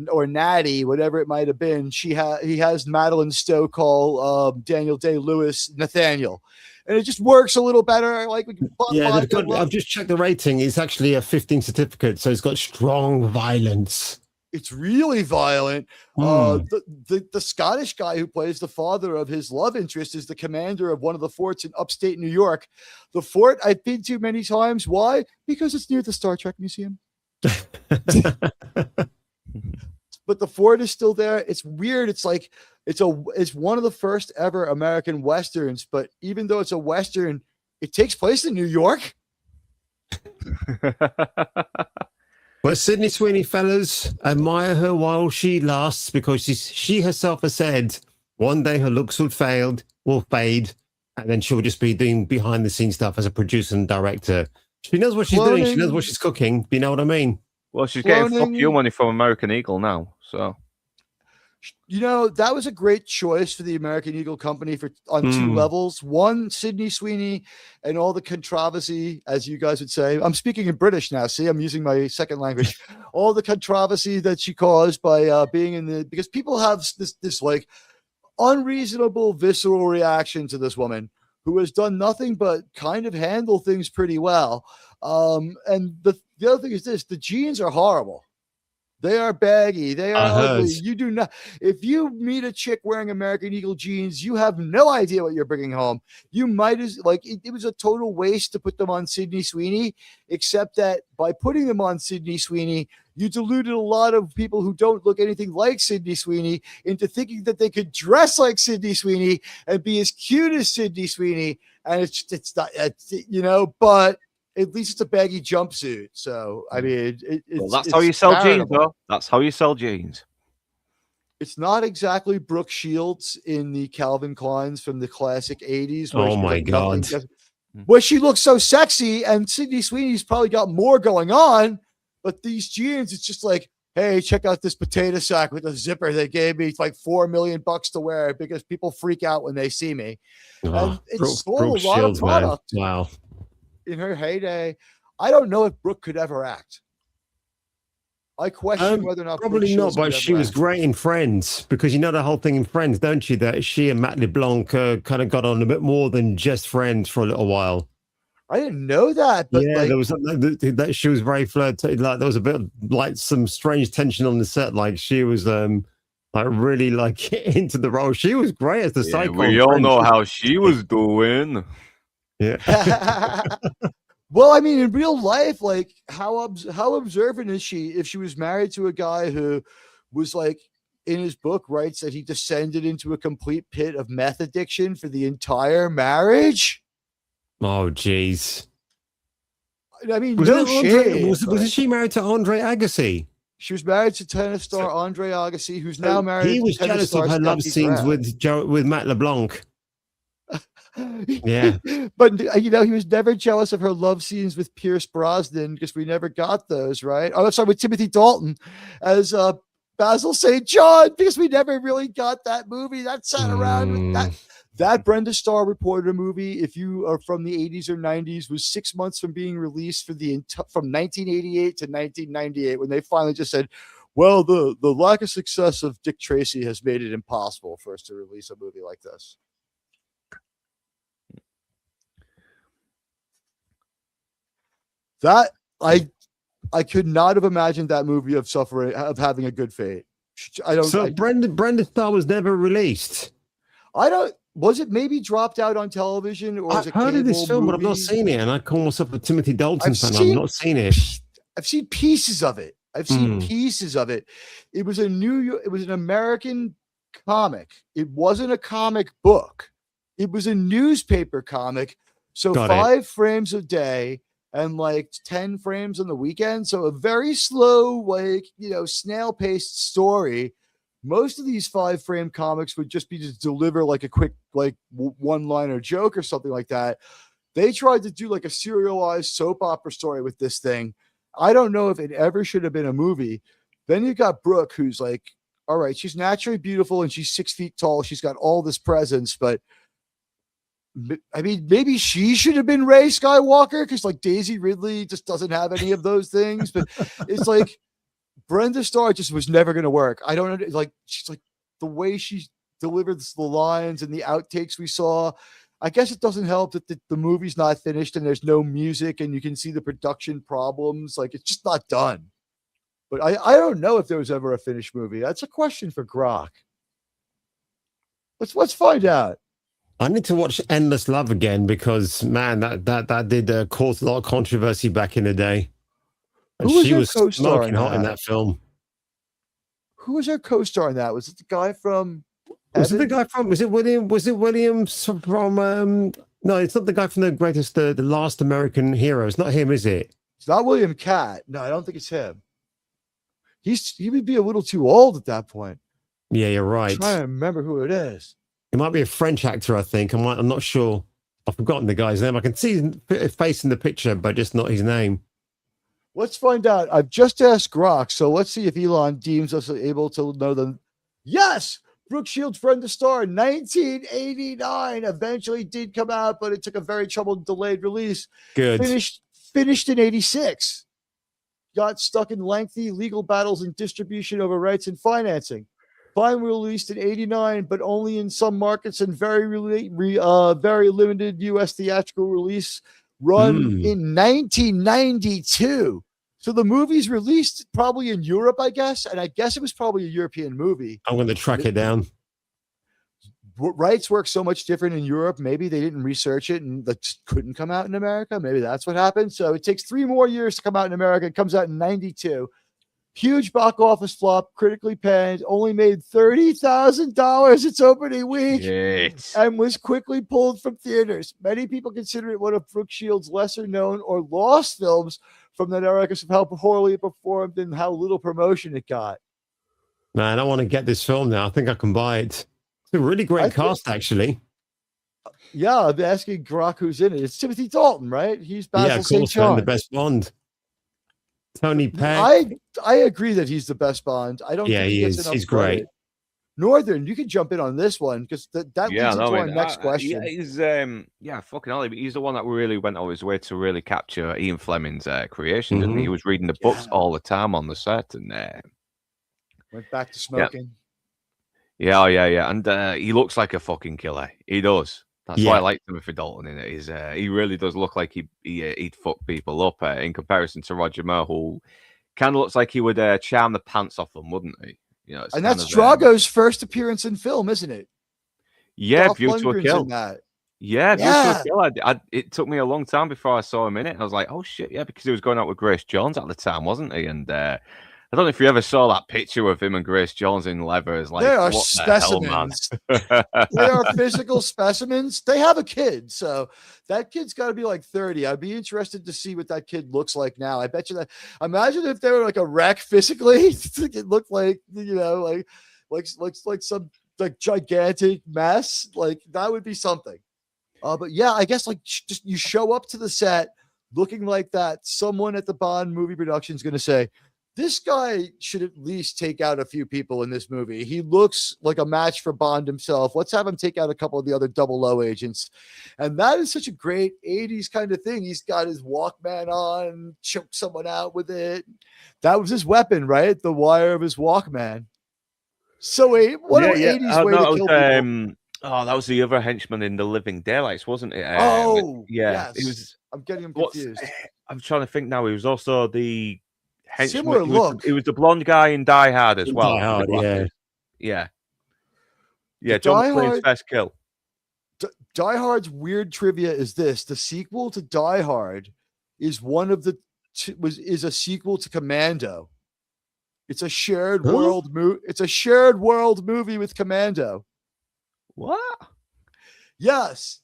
or Natty, whatever it might have been, he has Madeline Stowe call Daniel Day-Lewis Nathaniel. And it just works a little better. I've just checked the rating. It's actually a 15 certificate, so it's got strong violence. It's really violent. The Scottish guy who plays the father of his love interest is the commander of one of the forts in upstate New York. The fort I've been to many times. Why? Because it's near the Star Trek Museum. But the fort is still there. It's weird. It's like it's one of the first ever American Westerns, but even though it's a Western, it takes place in New York. Well, Sydney Sweeney, fellas, admire her while she lasts, because she herself has said one day her looks will fade, and then she'll just be doing behind the scenes stuff as a producer and director. She knows what she's doing. She knows what she's cooking. Do you know what I mean? Well, she's getting fuck you money from American Eagle now, so. That was a great choice for the American Eagle Company on two levels. One, Sydney Sweeney and all the controversy, as you guys would say. I'm speaking in British now. See, I'm using my second language. All the controversy that she caused by being because people have this like unreasonable, visceral reaction to this woman who has done nothing but kind of handle things pretty well. And the other thing is this: the genes are horrible. They are baggy. They are I heard. ugly. You do not. If you meet a chick wearing American Eagle jeans, you have no idea what you're bringing home. You might as like it was a total waste to put them on Sydney Sweeney, except that by putting them on Sydney Sweeney, you deluded a lot of people who don't look anything like Sydney Sweeney into thinking that they could dress like Sydney Sweeney and be as cute as Sydney Sweeney. And it's not, but at least it's a baggy jumpsuit. So, I mean, that's how you sell jeans, though. That's how you sell jeans. It's not exactly Brooke Shields in the Calvin Kleins from the classic 80s. Oh, my God. Where she looks so sexy, and Sydney Sweeney's probably got more going on. But these jeans, it's just like, hey, check out this potato sack with a zipper they gave me. It's like $4 million to wear because people freak out when they see me. And it sold a lot of product. Wow. In her heyday. I don't know if Brooke could ever act. I question whether or not probably not, but she was great in Friends, because you know the whole thing in Friends, don't you? That she and Matt LeBlanc kind of got on a bit more than just friends for a little while. I didn't know that, but yeah, there was that she was very flirty. Like there was a bit of like some strange tension on the set. Like she was like really like into the role. She was great as the psycho. We all know how she was doing. Yeah. Well, I mean, in real life, like how observant is she? If she was married to a guy who was like in his book writes that he descended into a complete pit of meth addiction for the entire marriage. Oh, geez. I mean, wasn't she married to Andre Agassi? She was married to tennis star Andre Agassi, who's now married. He was jealous of her love scenes with Matt LeBlanc. Yeah, but he was never jealous of her love scenes with Pierce Brosnan because we never got those, right? Oh, I'm sorry, with Timothy Dalton as Basil St. John, because we never really got that movie that sat around with that Brenda Starr reported a movie, if you are from the 80s or 90s, was 6 months from being released from 1988 to 1998, when they finally just said, well, the lack of success of Dick Tracy has made it impossible for us to release a movie like this. That I could not have imagined that movie of having a good fate. Brenda Starr was never released. Was it maybe dropped out on television, or I've heard of this film, but I've not seen it, and I call myself a Timothy Dalton fan. I've not seen it. I've seen pieces of it. It was an American comic. It wasn't a comic book. It was a newspaper comic. So 5 frames a day and like 10 frames on the weekend. So a very slow, snail-paced story. Most of these 5-frame comics would just be to deliver like a quick, like one-liner joke or something like that. They tried to do like a serialized soap opera story with this thing. I don't know if it ever should have been a movie. Then you got Brooke, who's like, all right, she's naturally beautiful and she's 6 feet tall. She's got all this presence, but I mean, maybe she should have been Rey Skywalker, because like Daisy Ridley just doesn't have any of those things. But it's like Brenda Starr just was never going to work. I don't know. Like, she's like the way she delivered the lines and the outtakes we saw. I guess it doesn't help that the movie's not finished and there's no music and you can see the production problems. Like, it's just not done. But I don't know if there was ever a finished movie. That's a question for Grok. Let's find out. I need to watch Endless Love again, because man, that did cause a lot of controversy back in the day. And she was smoking hot in that film. Who was her co-star in that? Was it the guy from? Was it William? Was it William from? No, it's not the guy from the Last American Hero. It's not him, is it? It's not William Catt. No, I don't think it's him. He would be a little too old at that point. Yeah, you're right. I'm trying to remember who it is. It might be a French actor, I think. I'm not sure. I've forgotten the guy's name. I can see his face in the picture, but just not his name. Let's find out. I've just asked Grok, so let's see if Elon deems us able to know them. Yes, Brooke Shields' Brenda Starr, 1989, eventually did come out, but it took a very troubled, delayed release. Good. Finished in 86. Got stuck in lengthy legal battles and distribution over rights and financing. Finally released in 89, but only in some markets and very limited U.S. theatrical release run in 1992. So the movie's released probably in Europe, I guess, and I guess it was probably a European movie. I'm going to track it down. Rights work so much different in Europe. Maybe they didn't research it and that couldn't come out in America. Maybe that's what happened. So it takes 3 more years to come out in America. It comes out in 92. Huge box office flop, critically panned, only made $30,000 its opening week, and was quickly pulled from theaters. Many people consider it one of Brooke Shields' lesser known or lost films from that era because of how poorly it performed and how little promotion it got. Man, I want to get this film now. I think I can buy it. It's a really great cast, actually. Yeah, I'm asking Grok who's in it. It's Timothy Dalton, right? He's Basil St. Man, John. the best Bond. Tony Peck. I agree that he's the best Bond. I don't think he gets enough He's credit. great. Northern, you can jump in on this one because that leads into our next question. He's fucking hell. He's the one that really went out of his way to really capture Ian Fleming's creation, didn't he? He was reading the books all the time on the set and went back to smoking. Yeah, and he looks like a fucking killer. He does. That's why I like Timothy Dalton in it. He really does look like he'd fuck people up in comparison to Roger Moore, who kind of looks like he would charm the pants off them, wouldn't he? You know, and that's Drago's first appearance in film, isn't it? Yeah, Dolph View to a Kill. Yeah, View to a Kill. It took me a long time before I saw him in it. I was like, oh shit, yeah, because he was going out with Grace Jones at the time, wasn't he? And I don't know if you ever saw that picture of him and Grace Jones in leather. It's like, they are what specimens. The hell, man? They are physical specimens. They have a kid, so that kid's got to be like 30. I'd be interested to see what that kid looks like now. I bet you that. Imagine if they were like a wreck physically. It looked like, you know, like some like gigantic mess. Like that would be something. But yeah, I guess like just you show up to the set looking like that. Someone at the Bond movie production is going to say, this guy should at least take out a few people in this movie. He looks like a match for Bond himself. Let's have him take out a couple of the other 00 agents. And that is such a great 80s kind of thing. He's got his Walkman on, choke someone out with it. That was his weapon, right? The wire of his Walkman. So what an 80s way to kill people. That was the other henchman in The Living Daylights, wasn't it? Yes. It was. I'm getting him confused. I'm trying to think now. He was also the henchman. Similar look. He was the blonde guy in Die Hard as well. Die Hard, yeah. John McClane's first kill. Die Hard's weird trivia is this: the sequel to Die Hard is is a sequel to Commando. It's a shared world movie. It's a shared world movie with Commando. What? Yes,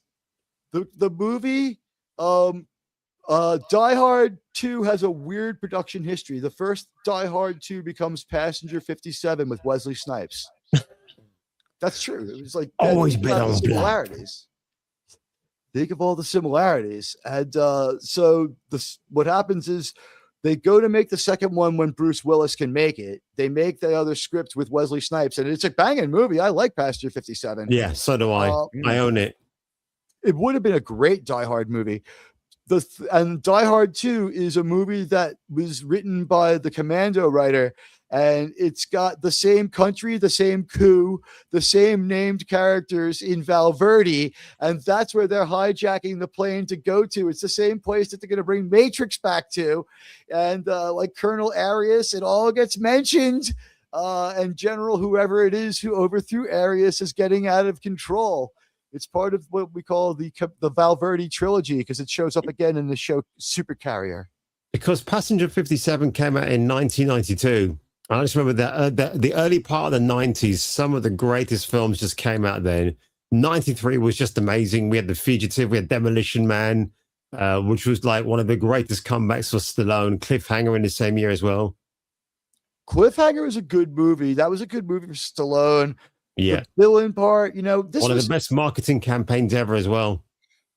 the movie. Die Hard 2 has a weird production history. The first Die Hard 2 becomes Passenger 57 with Wesley Snipes. That's true. It was like always been on similarities. Think of all the similarities. And what happens is they go to make the second one when Bruce Willis can make it. They make the other script with Wesley Snipes, and it's a banging movie. I like Passenger 57. Yeah, so do I. I own it. It would have been a great Die Hard movie. And Die Hard 2 is a movie that was written by the Commando writer, and it's got the same country, the same coup, the same named characters in Valverde, and that's where they're hijacking the plane to go to. It's the same place that they're going to bring Matrix back to, and like Colonel Arias, it all gets mentioned, and General whoever it is who overthrew Arias is getting out of control. It's part of what we call the Valverde trilogy because it shows up again in the show Supercarrier. Because Passenger 57 came out in 1992. I just remember that the early part of the 90s, some of the greatest films just came out then. 93 was just amazing. We had The Fugitive, we had Demolition Man, which was like one of the greatest comebacks for Stallone. Cliffhanger in the same year as well. Cliffhanger is a good movie. That was a good movie for Stallone. Yeah. The villain part, this one of the best marketing campaigns ever as well.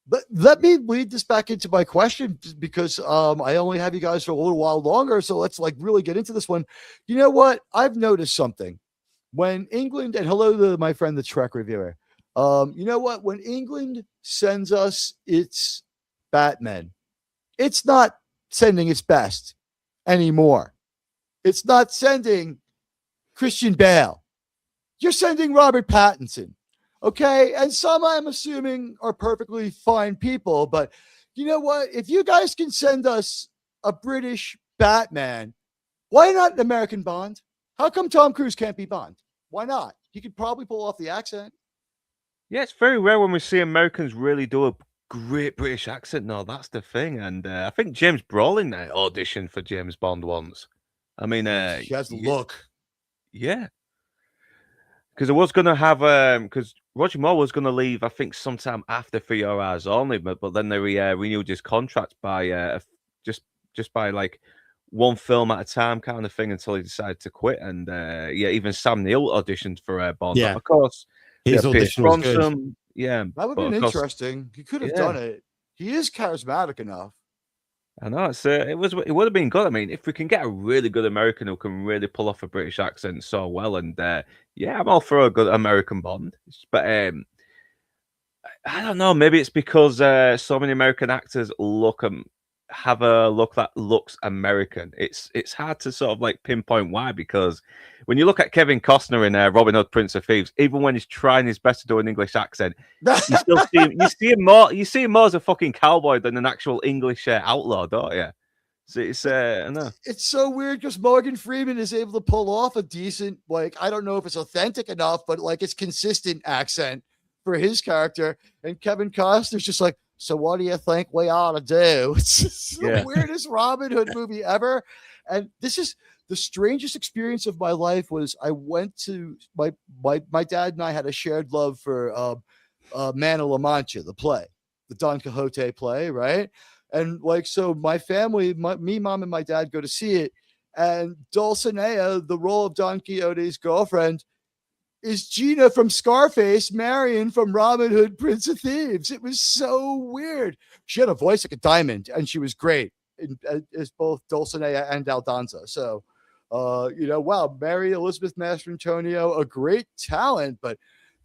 But let me lead this back into my question because I only have you guys for a little while longer. So let's really get into this one. You know what? I've noticed something. When England, and hello to my friend, the Trek reviewer. You know what? When England sends us its Batman, it's not sending its best anymore. It's not sending Christian Bale. You're sending Robert Pattinson, okay? And some, I'm assuming, are perfectly fine people. But you know what? If you guys can send us a British Batman. Why not an American Bond? How come Tom Cruise can't be Bond? Why not? He could probably pull off the accent. Yeah, it's very rare when we see Americans really do a great British accent. No, that's the thing. And I think James Brolin auditioned for James Bond once. I mean, He has the look. yeah. Because I was going to have, because Roger Moore was going to leave, I think, sometime after 3 Hours Only, but then they renewed his contract by just by like one film at a time kind of thing until he decided to quit. And even Sam Neill auditioned for Bond. Yeah. Of course, His Pierce audition was good. Brosnan, yeah, That would but have been of course- interesting. He could have done it. He is charismatic enough. I know it would have been good. I mean, if we can get a really good American who can really pull off a British accent so well, and I'm all for a good American Bond. But I don't know. Maybe it's because so many American actors have a look that looks American. It's hard to sort of like pinpoint why, because when you look at Kevin Costner in Robin Hood, Prince of Thieves, even when he's trying his best to do an English accent, you still see him. You see him more as a fucking cowboy than an actual English outlaw, don't you? So it's I know. It's so weird because Morgan Freeman is able to pull off a decent, like, I don't know if it's authentic enough, but like it's consistent accent for his character. And Kevin Costner's just like, so what do you think we ought to do? It's just the weirdest Robin Hood movie ever. And this is the strangest experience of my life. Was I went to my dad and I had a shared love for Man of La Mancha, the play, the Don Quixote play, right? And like, so my family, me, mom, and my dad go to see it. And Dulcinea, the role of Don Quixote's girlfriend, is Gina from Scarface, Marion from Robin Hood, Prince of Thieves. It was so weird. She had a voice like a diamond, and she was great as both Dulcinea and Aldonza. So, wow, Mary Elizabeth Mastrantonio, a great talent, but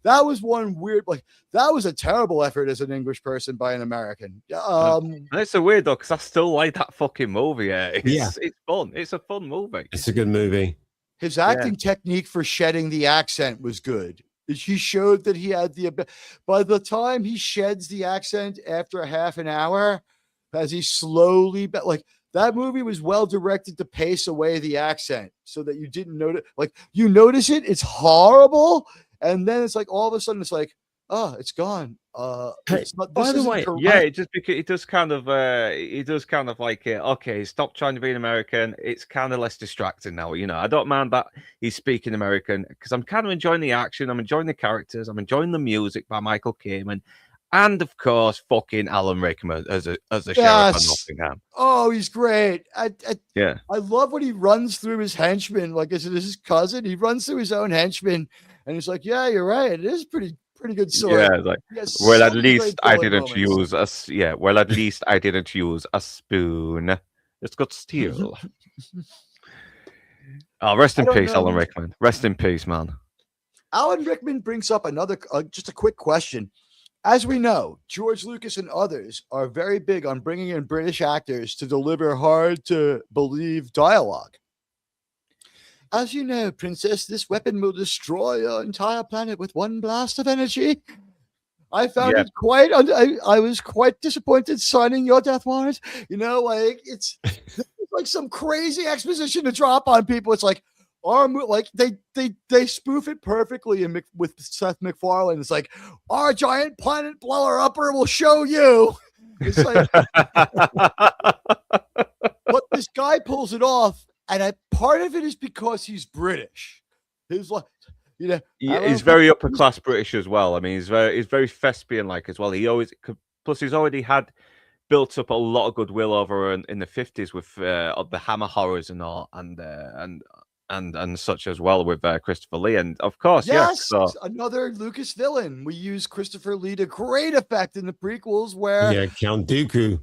that was one weird, like, that was a terrible effort as an English person by an American. And it's so weird though, because I still like that fucking movie. It's fun. It's a fun movie. It's a good movie. His acting technique for shedding the accent was good. He showed that he had by the time he sheds the accent after a half an hour, as he slowly, like, that movie was well directed to pace away the accent so that you didn't notice, like, you notice it's horrible. And then it's like, all of a sudden it's like, oh, it's gone. It's not, by the way, it just because it does kind of like okay, stop trying to be an American. It's kind of less distracting now. I don't mind that he's speaking American because I'm kind of enjoying the action. I'm enjoying the characters. I'm enjoying the music by Michael Kamen, and of course, fucking Alan Rickman as the sheriff of Nottingham. Oh, he's great. I love when he runs through his henchmen. Like, is it his cousin? He runs through his own henchmen, and he's like, "Yeah, you're right. It is pretty good sword." Yeah, like, well, at least I didn't use a spoon. It's got steel. Oh, rest in peace, Alan Rickman. Rest in peace, man. Alan Rickman brings up another, just a quick question. As we know, George Lucas and others are very big on bringing in British actors to deliver hard-to-believe dialogue. As you know, Princess, this weapon will destroy your entire planet with one blast of energy. I found it quite, I was quite disappointed signing your death warrant. Like, it's like some crazy exposition to drop on people. It's like, they spoof it perfectly with Seth MacFarlane. It's like, our giant planet blower upper will show you. It's like, but this guy pulls it off, and part of it is because he's British. He's like, he's very upper class British as well. I mean, he's very thespian like as well. Plus he's already had built up a lot of goodwill over in the 50s with the Hammer horrors and all, and such as well with Christopher Lee, and of course, another Lucas villain. We use Christopher Lee to great effect in the prequels, where Count Dooku.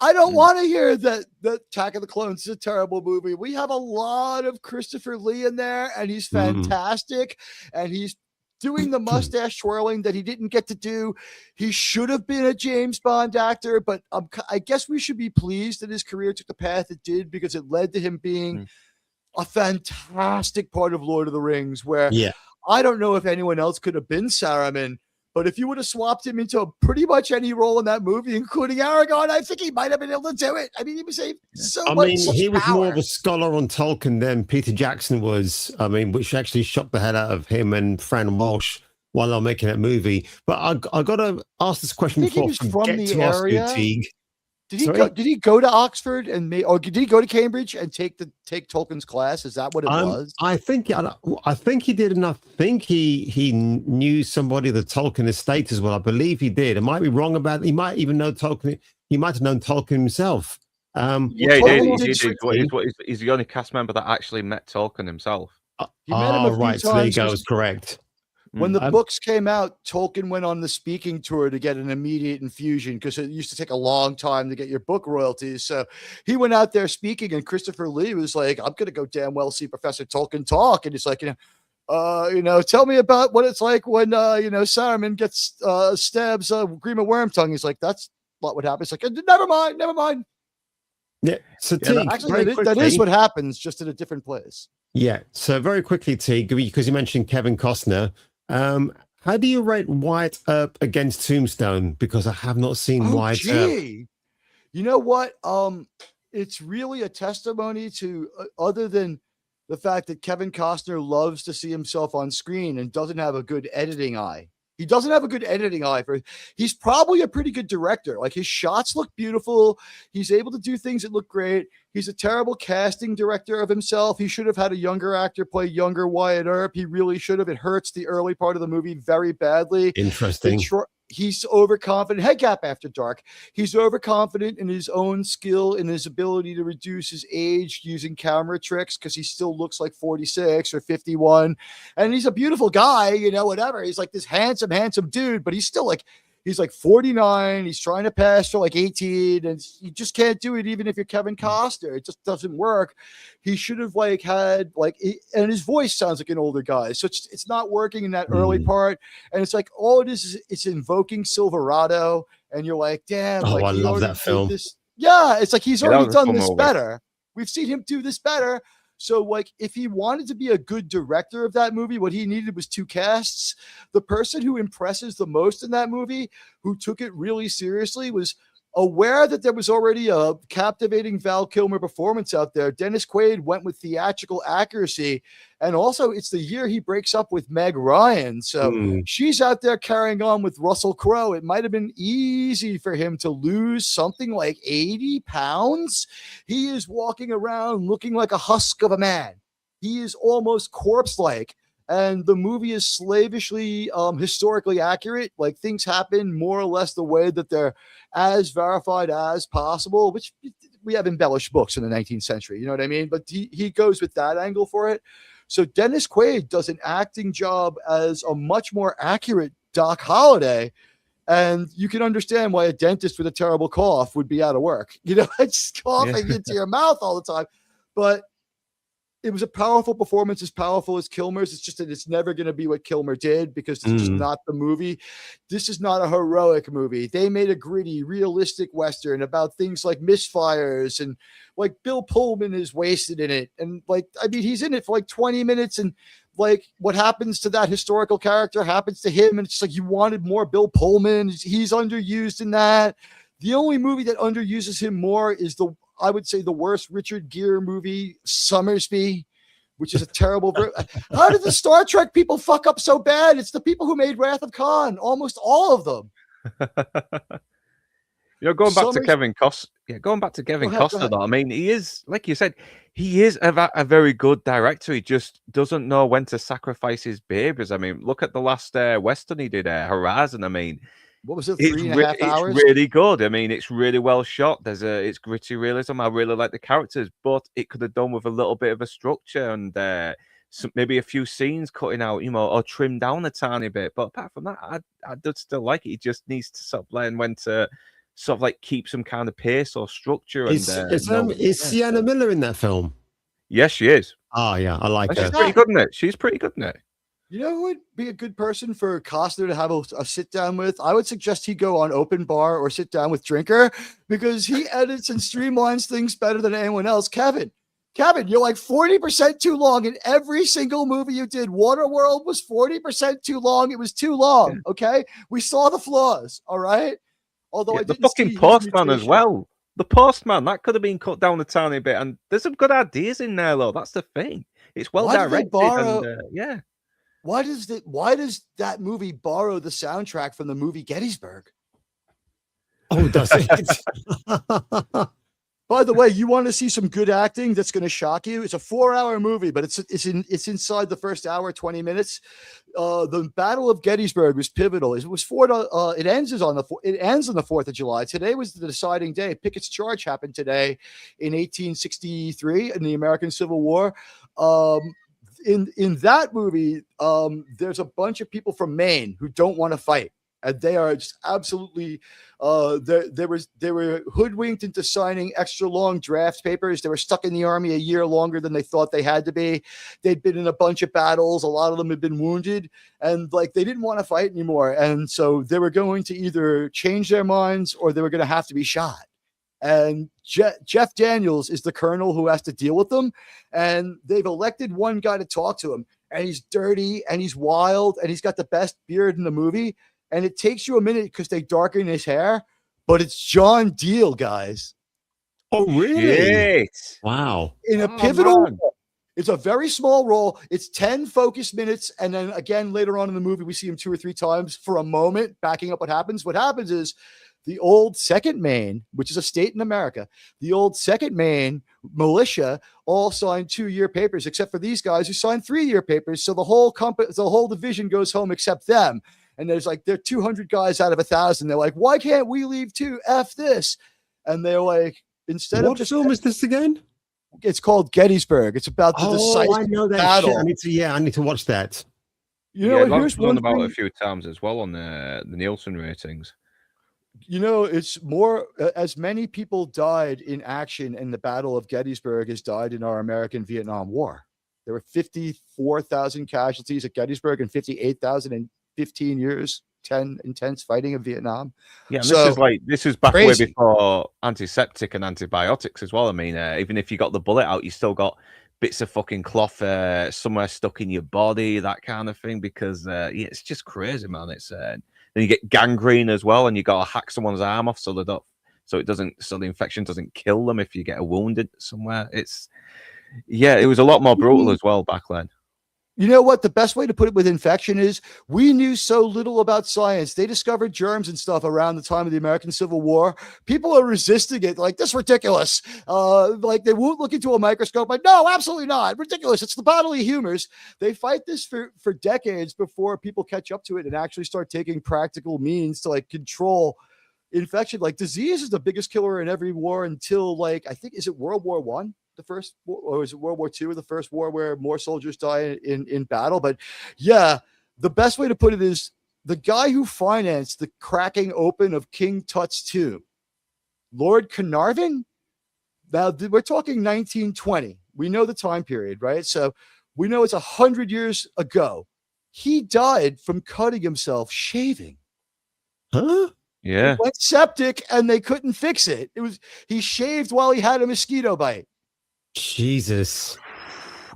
I don't want to hear that Attack of the Clones is a terrible movie. We have a lot of Christopher Lee in there, and he's fantastic, and he's doing the mustache twirling that he didn't get to do. He should have been a James Bond actor, but I guess we should be pleased that his career took the path it did, because it led to him being a fantastic part of Lord of the Rings, where I don't know if anyone else could have been Saruman, But if you would have swapped him into pretty much any role in that movie, including Aragorn, I think he might have been able to do it. I mean, he was he was more of a scholar on Tolkien than Peter Jackson was. I mean, which actually shocked the head out of him and Fran Walsh while they're making that movie. But I got to ask this question I think before he was from the area. Teague. Did he go to Oxford or did he go to Cambridge and take Tolkien's class? Is that what it was? I think he did, and I think he knew somebody at the Tolkien estate as well. I believe he did. I might be wrong about it. He might even know Tolkien. He might have known Tolkien himself. Yeah, he did. He's the only cast member that actually met Tolkien himself. He met him a few times. So there you go. Is correct. When the books came out, Tolkien went on the speaking tour to get an immediate infusion because it used to take a long time to get your book royalties. So he went out there speaking, and Christopher Lee was like, "I'm going to go damn well see Professor Tolkien talk." And he's like, tell me about what it's like when Saruman gets stabs Grima Wormtongue. He's like, that's not what happens. He's like, never mind. Yeah. So actually, that is what happens, just in a different place. Yeah. So very quickly, Teague, because you mentioned Kevin Costner. How do you rate White up against Tombstone? Because I have not seen White up. You know what? It's really a testimony to other than the fact that Kevin Costner loves to see himself on screen and doesn't have a good editing eye. He doesn't have a good editing eye he's probably a pretty good director. Like, his shots look beautiful. He's able to do things that look great. He's a terrible casting director of himself. He should have had a younger actor play younger Wyatt Earp. He really should have. It hurts the early part of the movie very badly. Interesting. He's overconfident. Head Gap After Dark. He's overconfident in his own skill and his ability to reduce his age using camera tricks because he still looks like 46 or 51. And he's a beautiful guy, whatever. He's like this handsome dude, but he's still he's like 49. He's trying to pass for like 18, and you just can't do it even if you're Kevin Costner. It just doesn't work. He should have and his voice sounds like an older guy. So it's not working in that early part. And it's like, all it is it's invoking Silverado. And you're like, damn. I love that film. Yeah. It's like, he's already done this better. We've seen him do this better. So, if he wanted to be a good director of that movie, what he needed was two casts. The person who impresses the most in that movie, who took it really seriously, was aware that there was already a captivating Val Kilmer performance out there. Dennis Quaid went with theatrical accuracy. And also, it's the year he breaks up with Meg Ryan. So she's out there carrying on with Russell Crowe. It might have been easy for him to lose something like 80 pounds. He is walking around looking like a husk of a man. He is almost corpse-like. And the movie is slavishly historically accurate. Like, things happen more or less the way that they're as verified as possible, which we have embellished books in the 19th century. You know what I mean? But he goes with that angle for it. So Dennis Quaid does an acting job as a much more accurate Doc Holliday. And you can understand why a dentist with a terrible cough would be out of work. It's coughing into your mouth all the time. But it was a powerful performance, as powerful as Kilmer's. It's just that it's never going to be what Kilmer did because it's just not the movie. This is not a heroic movie. They made a gritty, realistic Western about things like misfires, and Bill Pullman is wasted in it. And he's in it for 20 minutes, and what happens to that historical character happens to him. And it's like, you wanted more Bill Pullman. He's underused in that. The only movie that underuses him more is I would say the worst Richard Gere movie, Summersby, which is a terrible. How did the Star Trek people fuck up so bad? It's the people who made Wrath of Khan, almost all of them. Going back to Kevin Costner. Yeah, going back to Kevin Costner, though. I mean, he is, like you said, he is a very good director. He just doesn't know when to sacrifice his babies. I mean, look at the last Western he did, Horizon. I mean, what was it? 3.5 hours? It's really good. I mean, it's really well shot. It's gritty realism. I really like the characters, but it could have done with a little bit of a structure and maybe a few scenes cutting out, or trimmed down a tiny bit. But apart from that, I did still like it. He just needs to sort of learn when to sort of keep some kind of pace or structure. Is Sienna Miller in that film? Yes, she is. Oh yeah, I like her. She's pretty good in it. She's pretty good in it. You know who would be a good person for Costner to have a sit down with? I would suggest he go on Open Bar or sit down with Drinker, because he edits and streamlines things better than anyone else. Kevin, Kevin, you're like 40% too long in every single movie you did. Waterworld was 40% too long. It was too long. Okay. We saw the flaws. All right. Although I The didn't fucking see his postman as mutation. well. The postman, that could have been cut down a tiny bit. And there's some good ideas in there, though. That's the thing. It's well Why did they directed. borrow- And yeah. Why does that movie borrow the soundtrack from the movie Gettysburg? Oh, does it? By the way, you want to see some good acting that's going to shock you? It's a 4-hour movie, but it's inside the first hour, 20 minutes. The Battle of Gettysburg was pivotal. It ends on the 4th of July. Today was the deciding day. Pickett's Charge happened today in 1863 in the American Civil War. In that movie, there's a bunch of people from Maine who don't want to fight. And they are just absolutely, they were hoodwinked into signing extra long draft papers. They were stuck in the army a year longer than they thought they had to be. They'd been in a bunch of battles. A lot of them had been wounded, and like they didn't want to fight anymore. And so they were going to either change their minds or they were going to have to be shot. And Jeff Daniels is the colonel who has to deal with them. And they've elected one guy to talk to him. And he's dirty and he's wild and he's got the best beard in the movie. And it takes you a minute because they darken his hair, but it's John Deal, guys. Oh, really? Shit. Wow. In a pivotal, it's a very small role. It's 10 focused minutes. And then again, later on in the movie, we see him 2 or 3 times for a moment, backing up what happens. What happens is the old Second Maine, which is a state in America, the old Second Maine militia all signed 2-year papers, except for these guys who signed 3-year papers. So the whole division goes home except them. And there are 200 guys out of 1,000. They're like, why can't we leave too? F this. And they're like, what film is this again? It's called Gettysburg. It's about the decisive I know that battle. shit. I need to watch that. You know, here's one about it a few times as well on the Nielsen ratings. You know, it's more as many people died in action in the Battle of Gettysburg as died in our American Vietnam War. There were 54,000 casualties at Gettysburg and 58,000 in 15 years, 10 intense fighting in Vietnam. Yeah, and this is back crazy. way before antiseptic and antibiotics as well. I mean, even if you got the bullet out, you still got bits of fucking cloth somewhere stuck in your body, that kind of thing. Because it's just crazy, man. It's then you get gangrene as well, and you got to hack someone's arm off so the infection doesn't kill them if you get wounded somewhere. It was a lot more brutal as well back then. You know what? The best way to put it with infection is we knew so little about science. They discovered germs and stuff around the time of the American Civil War. People are resisting it. Like, this is ridiculous. Like, they won't look into a microscope. Like, no, absolutely not. Ridiculous. It's the bodily humors. They fight this for decades before people catch up to it and actually start taking practical means to like control infection. Like, disease is the biggest killer in every war until I think, is it World War I? The first, or is it World War II, the first war where more soldiers die in battle? But yeah, the best way to put it is the guy who financed the cracking open of King Tut's tomb, Lord Carnarvon. Now we're talking 1920. We know the time period, right? So we know it's 100 years ago. He died from cutting himself shaving. Huh? Yeah. He went septic and they couldn't fix it. He shaved while he had a mosquito bite. Jesus.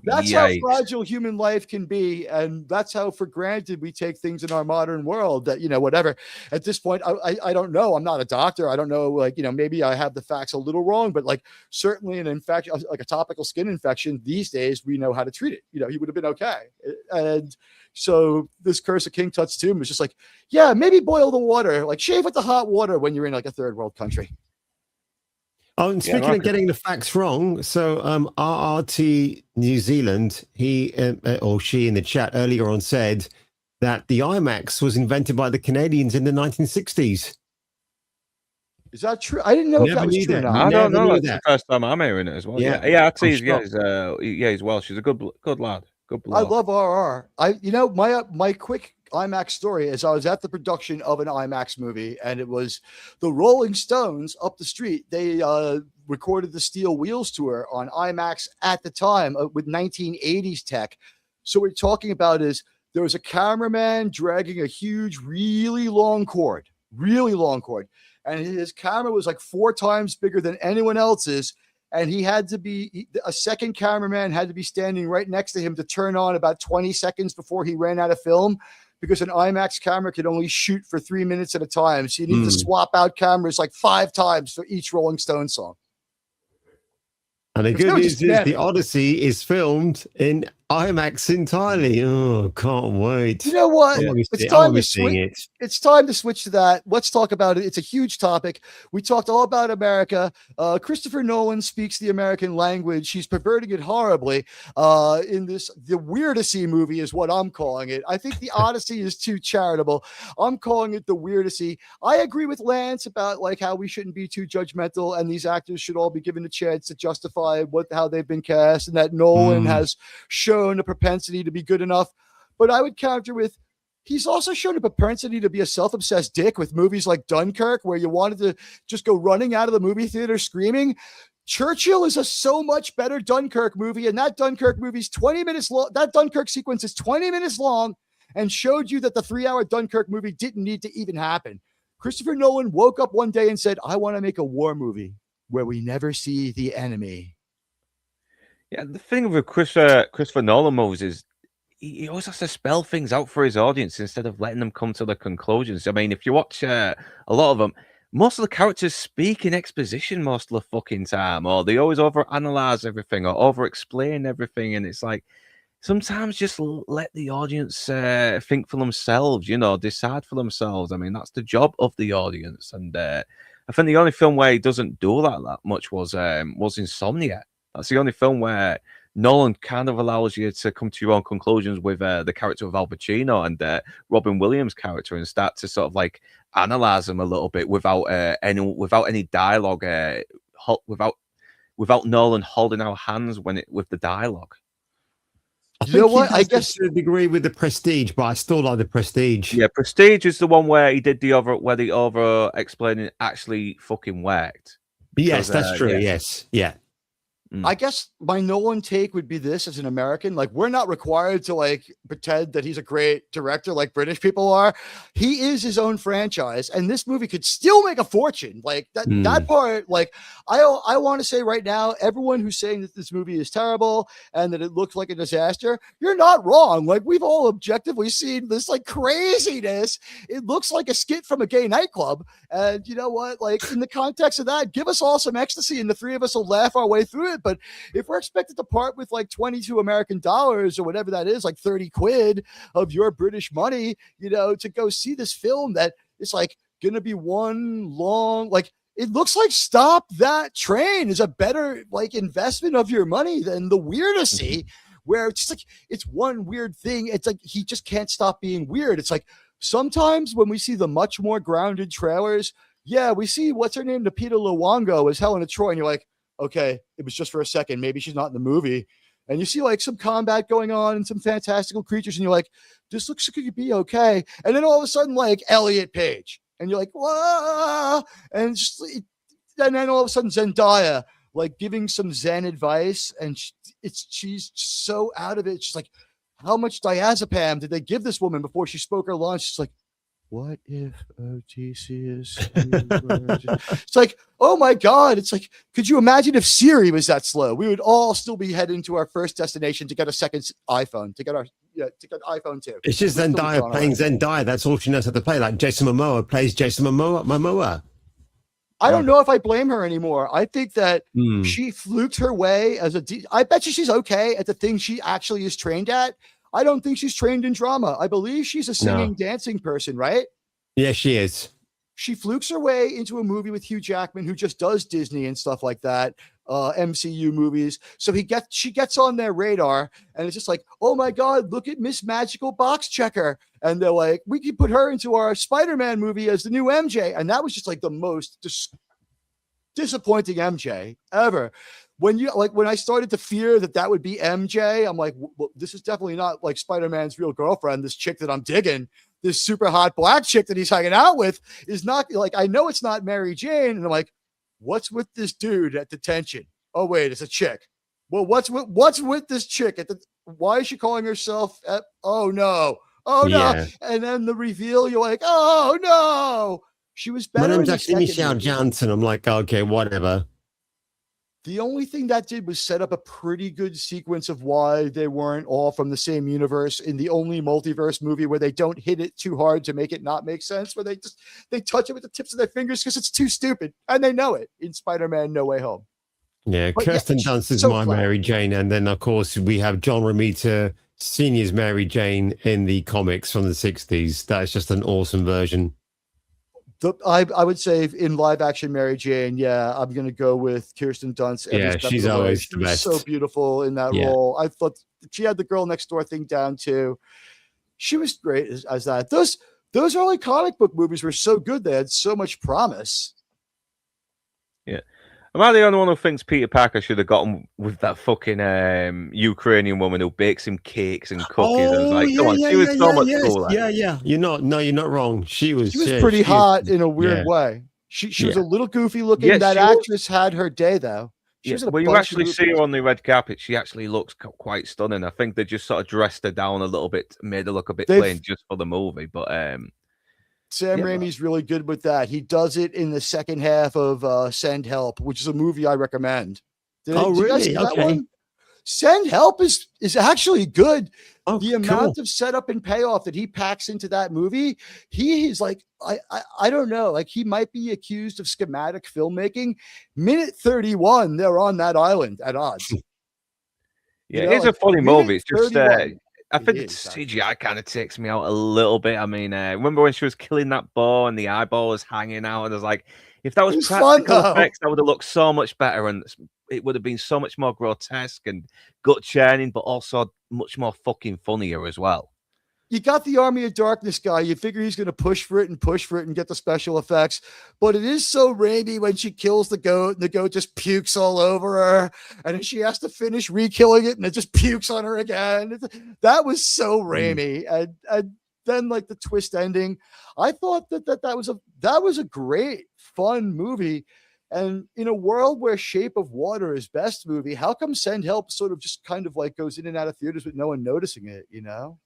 That's how fragile human life can be. And that's how for granted we take things in our modern world that, whatever. At this point, I don't know. I'm not a doctor. I don't know, maybe I have the facts a little wrong, but certainly an infection, like a topical skin infection these days, we know how to treat it. He would have been okay. And so this curse of King Tut's tomb is just maybe boil the water, shave with the hot water when you're in a third world country. Oh, and speaking of getting the facts wrong, so RRT New Zealand, he or she in the chat earlier on said that the IMAX was invented by the Canadians in the 1960s. Is that true? I didn't know if that was true or not. I don't know. That's the first time I'm hearing it as well. Yeah. He's well. She's a good lad. Good bloke. I love RR. My quick IMAX story is I was at the production of an IMAX movie, and it was the Rolling Stones up the street. They recorded the Steel Wheels tour on IMAX at the time with 1980s tech. So what we're talking about is there was a cameraman dragging a huge, really long cord, and his camera was 4 times bigger than anyone else's. and he had to be a second cameraman had to be standing right next to him to turn on about 20 seconds before he ran out of film, because an IMAX camera could only shoot for 3 minutes at a time. So you need to swap out cameras like 5 times for each Rolling Stones song. And the good news is the Odyssey is filmed in IMAX entirely. Oh, can't wait. You know what? It's time to switch to that. Let's talk about it. It's a huge topic. We talked all about America. Christopher Nolan speaks the American language. He's perverting it horribly in the Weirdessy movie is what I'm calling it. I think the Odyssey is too charitable. I'm calling it the Weirdessy. I agree with Lance about like how we shouldn't be too judgmental, and these actors should all be given a chance to justify how they've been cast, and that Nolan has shown a propensity to be good enough. But I would counter with, he's also shown a propensity to be a self-obsessed dick with movies like Dunkirk, where you wanted to just go running out of the movie theater screaming. Churchill is a so much better Dunkirk movie, and that Dunkirk movie's 20 minutes long. That Dunkirk sequence is 20 minutes long and showed you that the 3-hour Dunkirk movie didn't need to even happen. Christopher Nolan woke up one day and said, I want to make a war movie where we never see the enemy. Yeah, the thing with Christopher Nolan movies is he always has to spell things out for his audience instead of letting them come to the conclusions. I mean, if you watch a lot of them, most of the characters speak in exposition most of the fucking time, or they always overanalyze everything or over-explain everything, and it's like, sometimes just let the audience think for themselves, decide for themselves. I mean, that's the job of the audience, and I think the only film where he doesn't do that much was Insomnia. That's the only film where Nolan kind of allows you to come to your own conclusions with the character of Al Pacino and Robin Williams' character, and start to sort of like analyze them a little bit without any dialogue, without Nolan holding our hands with the dialogue. You know what? I guess to a degree with The Prestige, but I still like The Prestige. Yeah, Prestige is the one where he did the over explaining actually fucking worked. Yes, that's true. Yeah. Yes, yeah. I guess my Nolan take would be this as an American. Like, we're not required to like pretend that he's a great director like British people are. He is his own franchise, and this movie could still make a fortune. Like that part, like I want to say right now, everyone who's saying that this movie is terrible and that it looks like a disaster, you're not wrong. Like, we've all objectively seen this like craziness. It looks like a skit from a gay nightclub. And you know what? Like, in the context of that, give us all some ecstasy and the three of us will laugh our way through it. But if we're expected to part with like $22 American or whatever that is, like 30 quid of your British money, to go see this film that is like going to be one long, like, it looks like Stop That Train is a better like investment of your money than the Weirdessy, where it's just like, it's one weird thing. It's like, he just can't stop being weird. It's like, sometimes when we see the much more grounded trailers, yeah, we see what's her name, Lupita Nyong'o as Helena Troy, and you're like, okay, it was just for a second. Maybe she's not in the movie. And you see like some combat going on and some fantastical creatures, and you're like, this looks like it could be okay. And then all of a sudden, like Elliot Page, and you're like, whoa, and then all of a sudden Zendaya like giving some Zen advice, and she's so out of it. She's like, how much diazepam did they give this woman before she spoke her lunch? She's like, what if OTC is? It's like, oh my God. It's like, could you imagine if Siri was that slow? We would all still be heading to our first destination to get a second iPhone, to get iPhone 2. It's just Zendaya playing Zendaya. That's all she knows how to play. Like Jason Momoa plays Jason Momoa. I don't know if I blame her anymore. I think that she fluked her way I bet you she's okay at the thing she actually is trained at. I don't think she's trained in drama. I believe she's a singing, dancing person, right? Yeah, she is. She flukes her way into a movie with Hugh Jackman, who just does Disney and stuff like that, MCU movies. So she gets on their radar, and it's just like, oh my God, look at Miss Magical Box Checker. And they're like, we could put her into our Spider-Man movie as the new MJ. And that was just like the most disappointing MJ ever. When I started to fear that would be MJ, I'm like, well, this is definitely not like Spider-Man's real girlfriend. This chick that I'm digging, this super hot black chick that he's hanging out with, is not like, I know it's not Mary Jane. And I'm like, what's with this dude at detention? Oh wait, it's a chick. Well, what's with this chick why is she calling herself? Oh no. And then the reveal, you're like, oh no. She was better. My name's actually Michelle Johnson. I'm like, okay, whatever. The only thing that did was set up a pretty good sequence of why they weren't all from the same universe in the only multiverse movie where they don't hit it too hard to make it not make sense, where they touch it with the tips of their fingers because it's too stupid. And they know it in Spider-Man No Way Home. Yeah, But Kirsten yeah, Dunst is so my flat. Mary Jane. And then, of course, we have John Romita Sr.'s Mary Jane in the comics from the 60s. That is just an awesome version. I would say in live action Mary Jane, yeah, I'm gonna go with Kirsten Dunst. Yeah, she's always she the was best. so beautiful in that role. I thought she had the girl next door thing down too. She was great as that. Those early comic book movies were so good; they had so much promise. Yeah. Am I the only one who thinks Peter Parker should have gotten with that fucking Ukrainian woman who bakes him cakes and cookies? And was like, come on, she was so much cooler. Yeah. You're not wrong. She was Pretty hot in a weird way. She was a little goofy looking. That actress had her day though. She was in a when you bunch actually of see her movies. on the red carpet, she actually looks quite stunning. I think they just sort of dressed her down a little bit, made her look a bit plain just for the movie. But Sam Raimi's really good with that. He does it in the second half of Send Help, which is a movie I recommend. Really? Okay. Send Help is actually good. The amount cool. of setup and payoff that he packs into that movie, he is like, I don't know, like he might be accused of schematic filmmaking. Minute 31, they're on that island at odds. Yeah, it's a funny movie. It's just I think the CGI kind of takes me out a little bit. I mean, remember when she was killing that boar and the eyeball was hanging out, and I was like, if that was practical effects, that would have looked so much better, and it would have been so much more grotesque and gut churning, but also much more fucking funnier as well. You got the Army of Darkness guy. You figure he's going to push for it and get the special effects. But it is so Raimi when she kills the goat and the goat just pukes all over her. And then she has to finish re-killing it and it just pukes on her again. That was so Raimi. And then like the twist ending, I thought that was a great, fun movie. And in a world where Shape of Water is best movie, how come Send Help sort of just kind of like goes in and out of theaters with no one noticing it, you know?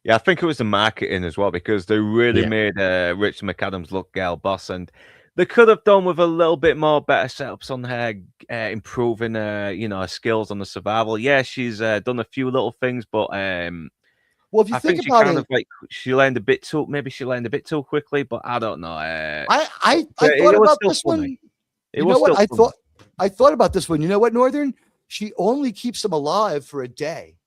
Yeah, I think it was the marketing as well, because they really made Rachel McAdams look girl boss, and they could have done with a little bit more better setups on her, improving her skills on the survival. Yeah, she's done a few little things, but well, if you think about it, she learned a bit too quickly, but I don't know. I thought about this one. You know what? I thought about this one. You know what, Northern? She only keeps them alive for a day.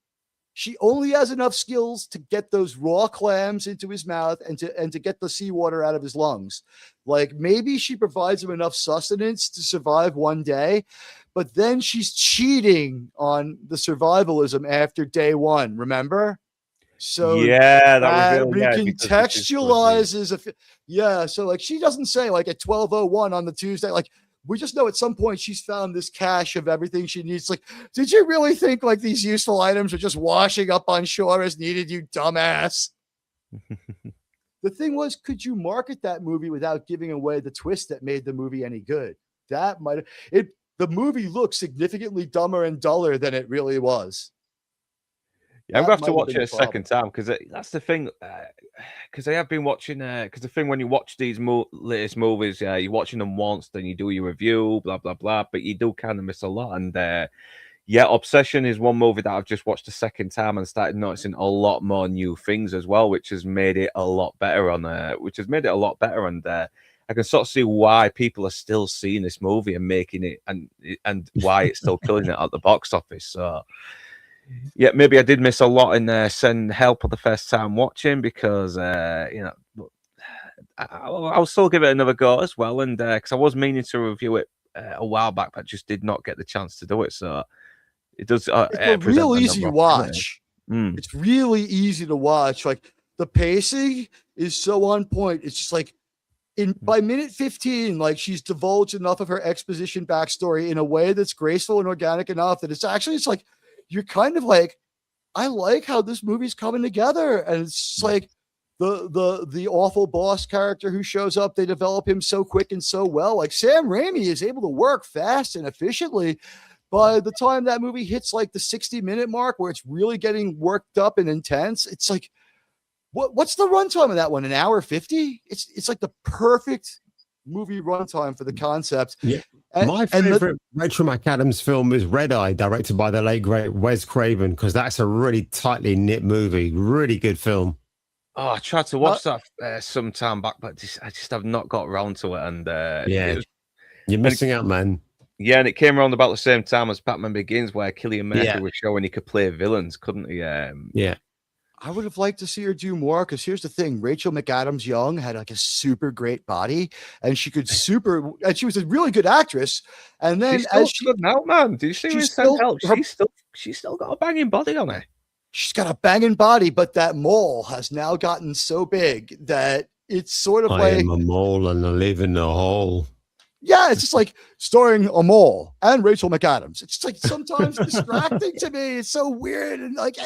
She only has enough skills to get those raw clams into his mouth and to get the seawater out of his lungs. Like maybe she provides him enough sustenance to survive one day, but then she's cheating on the survivalism after day one. Remember? So yeah, that recontextualizes. So like she doesn't say like at 12:01 on the Tuesday, like. We just know at some point she's found this cache of everything she needs. Like, did you really think like these useful items are just washing up on shore as needed, you dumbass? The thing was, could you market that movie without giving away the twist that made the movie any good? That might have the movie looked significantly dumber and duller than it really was. Yeah, I'm gonna have to watch it a second time because that's the thing. Because I have been watching. Because the thing when you watch these latest movies, you're watching them once, then you do your review, blah blah blah. But you do kind of miss a lot. And Obsession is one movie that I've just watched a second time and started noticing a lot more new things as well, which has made it a lot better. And I can sort of see why people are still seeing this movie and making it, and why it's still killing it at the box office. So. Yeah, maybe I did miss a lot in Send Help for the first time watching because I'll still give it another go as well, and because I was meaning to review it a while back, but just did not get the chance to do it. So it does. It's a real easy watch. It's really easy to watch. Like the pacing is so on point. It's just like by minute 15, like she's divulged enough of her exposition backstory in a way that's graceful and organic enough that it's like. You're kind of like, I like how this movie's coming together. And it's like the awful boss character who shows up, they develop him so quick and so well. Like Sam Raimi is able to work fast and efficiently. By the time that movie hits like the 60-minute mark where it's really getting worked up and intense, it's like, what's the runtime of that one? An hour 50? It's like the perfect movie runtime for the concept. Yeah. And, My favorite Rachel McAdams film is Red Eye, directed by the late great Wes Craven, because that's a really tightly knit movie. Really good film. Oh, I tried to watch that some time back, but I just have not got around to it. And You're missing out, man. Yeah, and it came around about the same time as Batman Begins, where Cillian Murphy Yeah. was showing he could play villains, couldn't he? Yeah. I would have liked to see her do more, because here's the thing: Rachel McAdams Young had like a super great body, and she could and she was a really good actress. And then she's still good now, man. Did you see her in St. Help? She's still got a banging body on her. She's got a banging body, but that mole has now gotten so big that it's sort of I am a mole and I live in a hole. Yeah, it's just like starring a mole and Rachel McAdams. It's like sometimes distracting to me. It's so weird, and like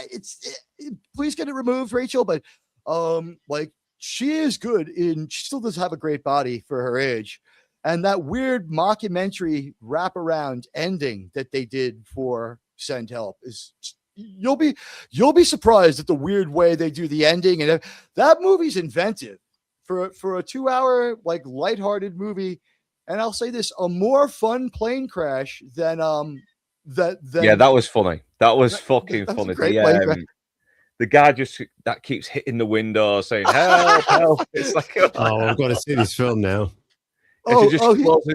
please get it removed, Rachel. But like she is good she still does have a great body for her age. And that weird mockumentary wraparound ending that they did for Send Help is you'll be surprised at the weird way they do the ending. And that movie's inventive for a 2-hour like lighthearted movie. And I'll say this: a more fun plane crash than that was funny. That was fucking funny. The guy that keeps hitting the window saying help, help. It's like I've got to see this film now.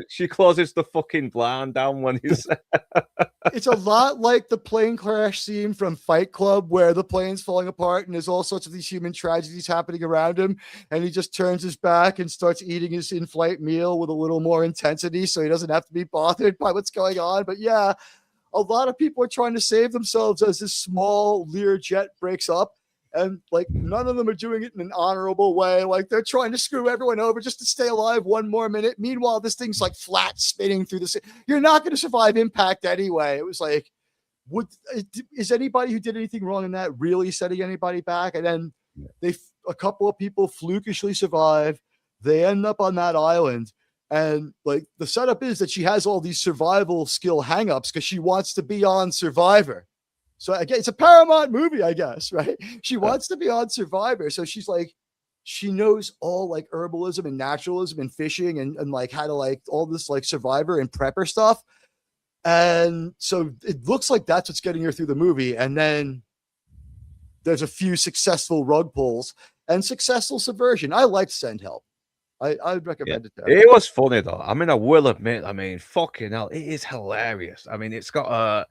She closes the fucking blind down when he's. It's a lot like the plane crash scene from Fight Club, where the plane's falling apart and there's all sorts of these human tragedies happening around him, and he just turns his back and starts eating his in-flight meal with a little more intensity, so he doesn't have to be bothered by what's going on. But yeah, a lot of people are trying to save themselves as this small Lear jet breaks up. And like none of them are doing it in an honorable way. Like they're trying to screw everyone over just to stay alive one more minute. Meanwhile, this thing's like flat spinning through the. You're not going to survive impact anyway. It was like, is anybody who did anything wrong in that really setting anybody back? And then a couple of people flukishly survive. They end up on that island. And like the setup is that she has all these survival skill hangups because she wants to be on Survivor. So again, it's a Paramount movie, I guess, right? She wants to be on Survivor. So she's like, she knows all like herbalism and naturalism and fishing and like how to like all this like Survivor and prepper stuff. And so it looks like that's what's getting her through the movie. And then there's a few successful rug pulls and successful subversion. I liked Send Help. I would recommend it. It was funny though. I mean, I will admit, fucking hell, it is hilarious. I mean, it's got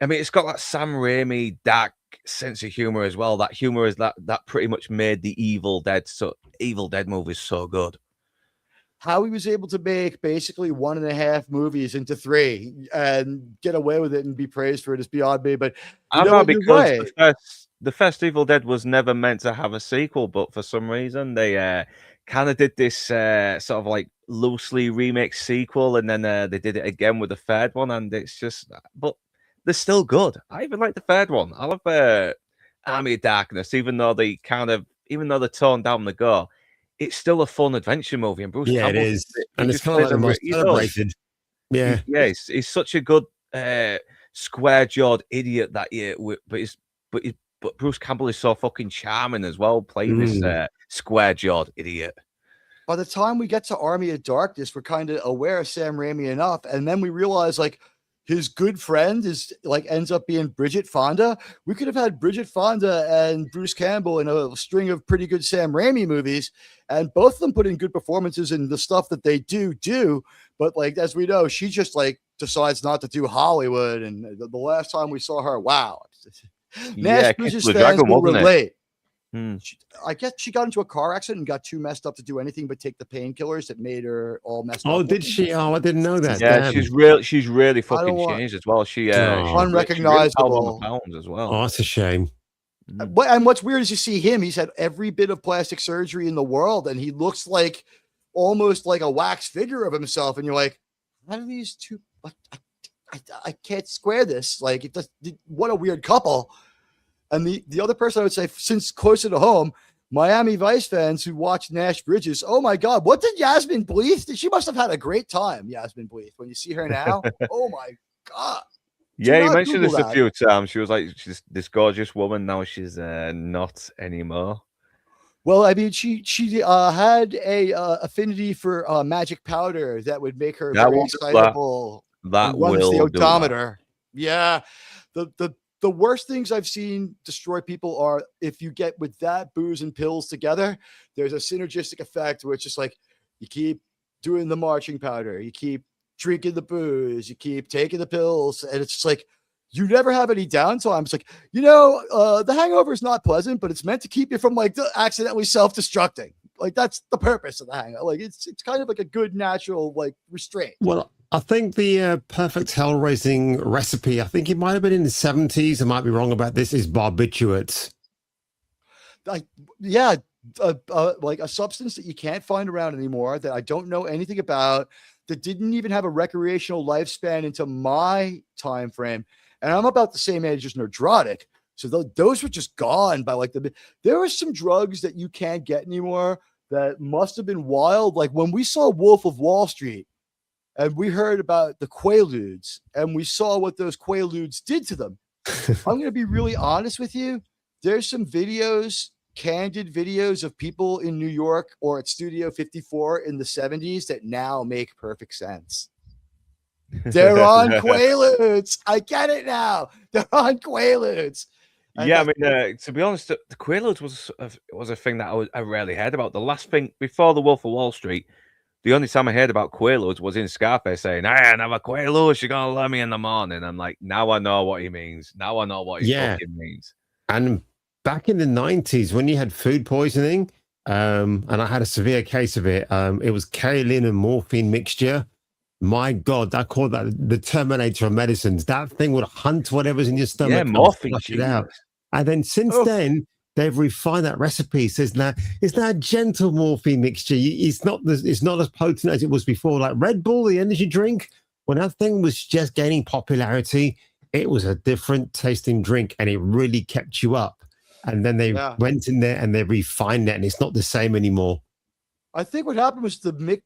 that Sam Raimi dark sense of humor as well. That humor is that pretty much made the Evil Dead movies so good. How he was able to make basically 1.5 movies into 3 and get away with it and be praised for it is beyond me. But I know because the first Evil Dead was never meant to have a sequel, but for some reason they kind of did this sort of like loosely remake sequel, and then they did it again with the third one, and it's just but. They're still good. I even like the third one. I love Army of Darkness, even though they toned down the gore. It's still a fun adventure movie. And Bruce Campbell, it is. And it's kind of like the most celebrated. Yeah. He's such a good square-jawed idiot that year. But Bruce Campbell is so fucking charming as well, playing this square-jawed idiot. By the time we get to Army of Darkness, we're kind of aware of Sam Raimi enough, and then we realize like his good friend is like ends up being Bridget Fonda. We could have had Bridget Fonda and Bruce Campbell in a string of pretty good Sam Raimi movies, and both of them put in good performances in the stuff that they do. But like as we know, she just like decides not to do Hollywood. And the last time we saw her, wow, Nash Bridges fans will relate. I guess she got into a car accident and got too messed up to do anything but take the painkillers that made her all messed up. Oh, did she? Oh, I didn't know that. Yeah, she's really fucking changed as well. She unrecognizable pounds as well. Oh, that's a shame. And what's weird is you see him. He's had every bit of plastic surgery in the world, and he looks like almost like a wax figure of himself. And you're like, how do these two? I can't square this. Like, what a weird couple. And the other person I would say, since closer to home, Miami Vice fans who watch Nash Bridges. Oh my God, what did Yasmin Bleeth? She must have had a great time, Yasmin Bleeth. When you see her now, oh my God. Yeah, you mentioned this a few times. She was like, she's this gorgeous woman. Now she's not anymore. Well, I mean, she had a affinity for magic powder that would make her That very will do that. excitable. That and runs the will do that. odometer. Yeah. The worst things I've seen destroy people are if you get with that booze and pills together, there's a synergistic effect where it's just like you keep doing the marching powder, you keep drinking the booze, you keep taking the pills, and it's just like you never have any downtime. It's like, the hangover is not pleasant, but it's meant to keep you from like accidentally self-destructing. Like that's the purpose of the hangover. Like it's kind of like a good natural like restraint. Well, I think the perfect hell raising recipe, I think it might have been in the 70s. I might be wrong about this, is barbiturates. Like a substance that you can't find around anymore that I don't know anything about, that didn't even have a recreational lifespan into my time frame. And I'm about the same age as Nerdrotic. So those were just gone by like there were some drugs that you can't get anymore that must have been wild. Like when we saw Wolf of Wall Street and we heard about the Quaaludes and we saw what those Quaaludes did to them. I'm going to be really honest with you. There's some videos, candid videos of people in New York or at Studio 54 in the 70s that now make perfect sense. They're on Quaaludes. I get it now. They're on Quaaludes. Yeah, I mean, to be honest, the Quaaludes was a thing that I rarely heard about. The last thing before the Wolf of Wall Street, the only time I heard about Quaaludes was in Scarface saying, "I have a Quaaludes, you're gonna love me in the morning." I'm like, now I know what he means. Now I know what he fucking means. And back in the 90s, when you had food poisoning, and I had a severe case of it, it was kaolin and morphine mixture. My God, I call that the Terminator of medicines. That thing would hunt whatever's in your stomach. Yeah, morphine. It out. And then since then, they've refined that recipe. Says now it's now gentle morphine mixture. It's not as potent as it was before. Like Red Bull, the energy drink, when that thing was just gaining popularity, it was a different tasting drink, and it really kept you up. And then they went in there and they refined it, and it's not the same anymore. I think what happened was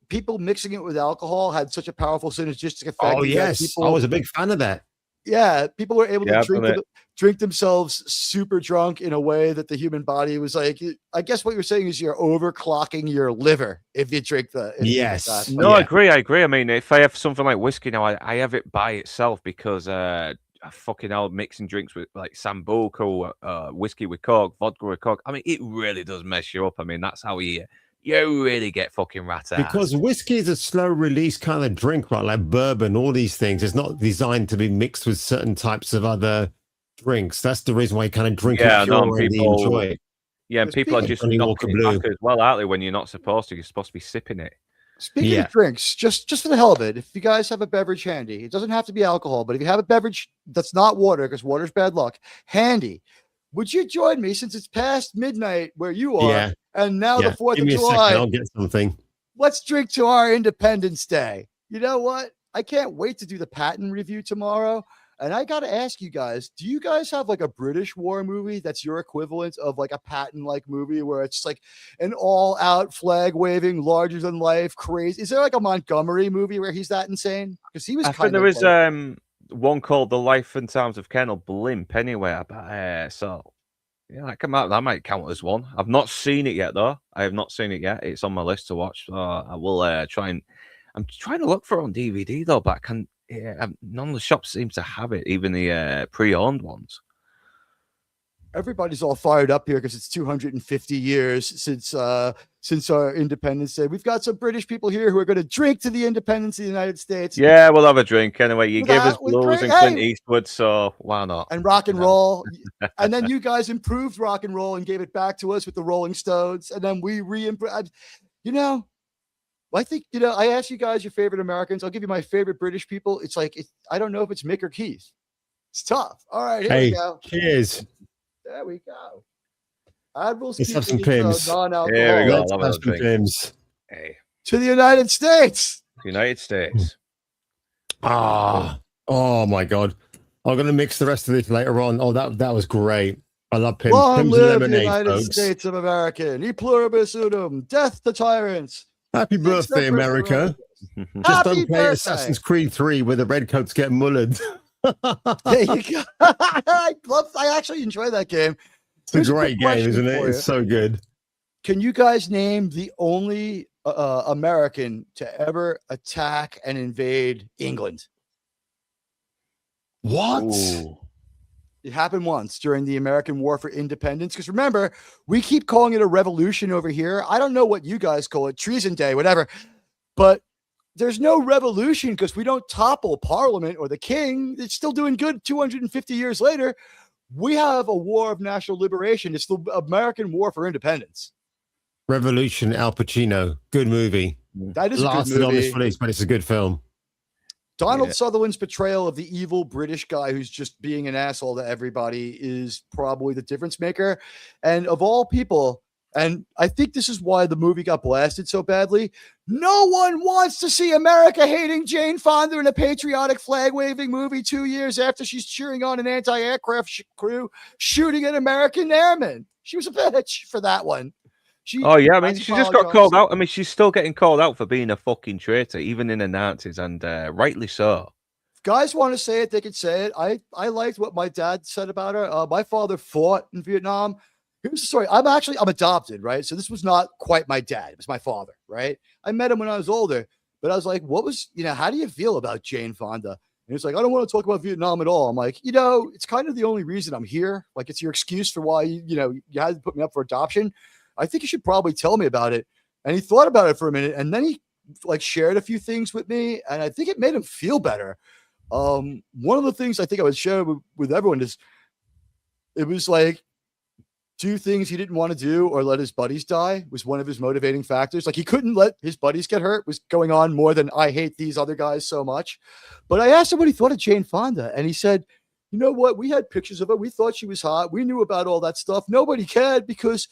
people mixing it with alcohol had such a powerful synergistic effect. Oh, yes. I was a big fan of that. Yeah. People were able to drink themselves super drunk in a way that the human body was like, I guess what you're saying is you're overclocking your liver if you drink that. Yes. No, I agree. I mean, if I have something like whiskey now, I have it by itself because I fucking hell mixing drinks with like Sambuca, whiskey with Coke, vodka with Coke. I mean, it really does mess you up. I mean, that's how you really get fucking ratted. Because whiskey is a slow release kind of drink, right? Like bourbon, all these things. It's not designed to be mixed with certain types of other drinks. That's the reason why you kind of drink it pure and enjoy it. Yeah, and people are just knocking it back as well, aren't they? When you're not supposed to, you're supposed to be sipping it. Speaking of drinks, just for the hell of it, if you guys have a beverage handy, it doesn't have to be alcohol, but if you have a beverage that's not water, because water's bad luck, handy, would you join me since it's past midnight where you are? Yeah. And now the 4th Give of me July. a second, I'll get something. Let's drink to our Independence Day. You know what? I can't wait to do the Patton review tomorrow. And I got to ask you guys, do you guys have like a British war movie that's your equivalent of like a Patton-like movie where it's like an all-out flag-waving, larger-than-life, crazy? Is there like a Montgomery movie where he's that insane? Because he was. I think there is one called The Life and Times of Colonel Blimp. Anyway, so. Yeah, that might count as one. I've not seen it yet, though. I have not seen it yet. It's on my list to watch. So I will try and. I'm trying to look for it on DVD though, but I can. None of the shops seem to have it, even the pre-owned ones. Everybody's all fired up here because it's 250 years since our Independence Day. We've got some British people here who are going to drink to the independence of the United States. Yeah, we'll have a drink anyway. You gave us Blues and Clint Eastwood, so why not? And rock and roll. And then you guys improved rock and roll and gave it back to us with the Rolling Stones. And then we re-improved. I think, I asked you guys your favorite Americans. I'll give you my favorite British people. It's like, I don't know if it's Mick or Keith. It's tough. All right, here we go. Cheers. There we go. Admiral's Let's have some Pims. Non-alcohol. There we go. Let's have some Pims. Hey. To the United States. United States. Oh my God. I'm going to mix the rest of this later on. Oh, that was great. I love Pims. Long Pims live and the lemonade, United folks. States of America. E pluribus unum. Death to tyrants. Happy birthday, America. Just don't play Assassin's Creed 3 where the Redcoats get mullered. There you go. I actually enjoy that game. It's a great game, isn't it? It's so good. Can you guys name the only American to ever attack and invade England? What? Ooh. It happened once during the American War for Independence. Because remember, we keep calling it a revolution over here. I don't know what you guys call it, Treason Day, whatever. But there's no revolution because we don't topple Parliament or the king. It's still doing good 250 years later. We have a war of national liberation. It's the American War for Independence. Revolution, Al Pacino. Good movie. That is Lasted a good on movie. this release, but it's a good film. Donald Sutherland's portrayal of the evil British guy who's just being an asshole to everybody is probably the difference maker. And of all people, and I think this is why the movie got blasted so badly, no one wants to see America hating Jane Fonda in a patriotic flag-waving movie 2 years after she's cheering on an anti-aircraft crew shooting at American airmen. She was a bitch for that one. She just got called out. I mean, she's still getting called out for being a fucking traitor, even in the Nazis, and rightly so. If guys want to say it, they can say it. I liked what my dad said about her. My father fought in Vietnam. Here's the story. I'm adopted, right? So this was not quite my dad. It was my father, right? I met him when I was older, but I was like, how do you feel about Jane Fonda? And he's like, I don't want to talk about Vietnam at all. I'm like, it's kind of the only reason I'm here. Like, it's your excuse for why, you had to put me up for adoption. I think you should probably tell me about it. And he thought about it for a minute, and then he shared a few things with me, and I think it made him feel better. One of the things I think I would share with everyone is it was like, do things he didn't want to do or let his buddies die was one of his motivating factors. Like, he couldn't let his buddies get hurt was going on more than I hate these other guys so much. But I asked him what he thought of Jane Fonda, and he said, you know what? We had pictures of her. We thought she was hot. We knew about all that stuff. Nobody cared because,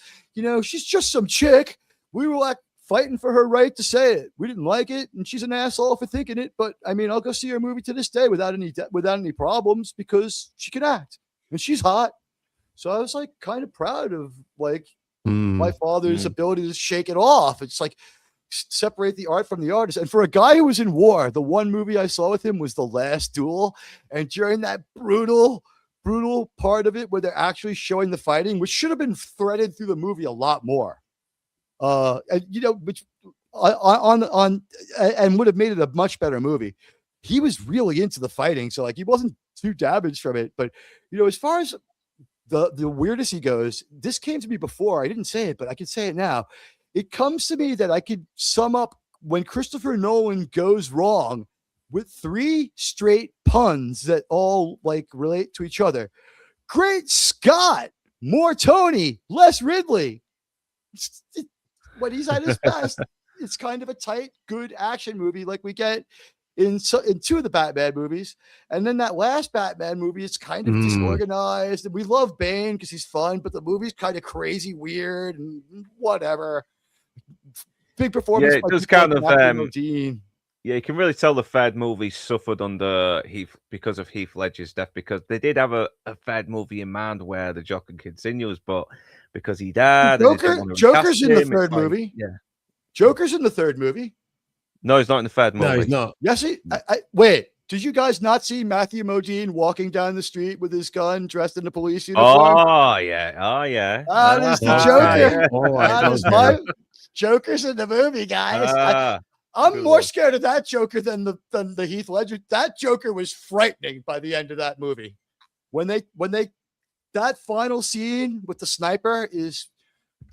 she's just some chick. We were like fighting for her right to say it. We didn't like it, and she's an asshole for thinking it. But I mean, I'll go see her movie to this day without any problems because she can act and she's hot. So I was kind of proud of my father's ability to shake it off. It's like separate the art from the artist. And for a guy who was in war, the one movie I saw with him was The Last Duel. And during that brutal part of it where they're actually showing the fighting, which should have been threaded through the movie a lot more, which and would have made it a much better movie. He was really into the fighting, so he wasn't too damaged from it. But as far as the weirdest he goes, this came to me before. I didn't say it, but I can say it now. It comes to me that I could sum up when Christopher Nolan goes wrong with 3 straight puns that all relate to each other. Great Scott, more Tony, less Ridley. When he's at his best, it's kind of a tight, good action movie like we get in 2 of the Batman movies. And then that last Batman movie is kind of disorganized. And we love Bane because he's fun, but the movie's kind of crazy, weird, and whatever. Big performance. Yeah, it does kind of. Yeah, you can really tell the third movie suffered under Heath because of Heath Ledger's death, because they did have a third movie in mind where the Joker continues, but because he died. Joker's in the third movie. Yeah, Joker's in the third movie. No, he's not in the third movie. No, he's not. Yes, wait. Did you guys not see Matthew Modine walking down the street with his gun, dressed in the police uniform? Oh yeah. That is the Joker. That is my Joker's in the movie, guys. I'm more scared of that Joker than the Heath Ledger. That Joker was frightening by the end of that movie. When that final scene with the sniper is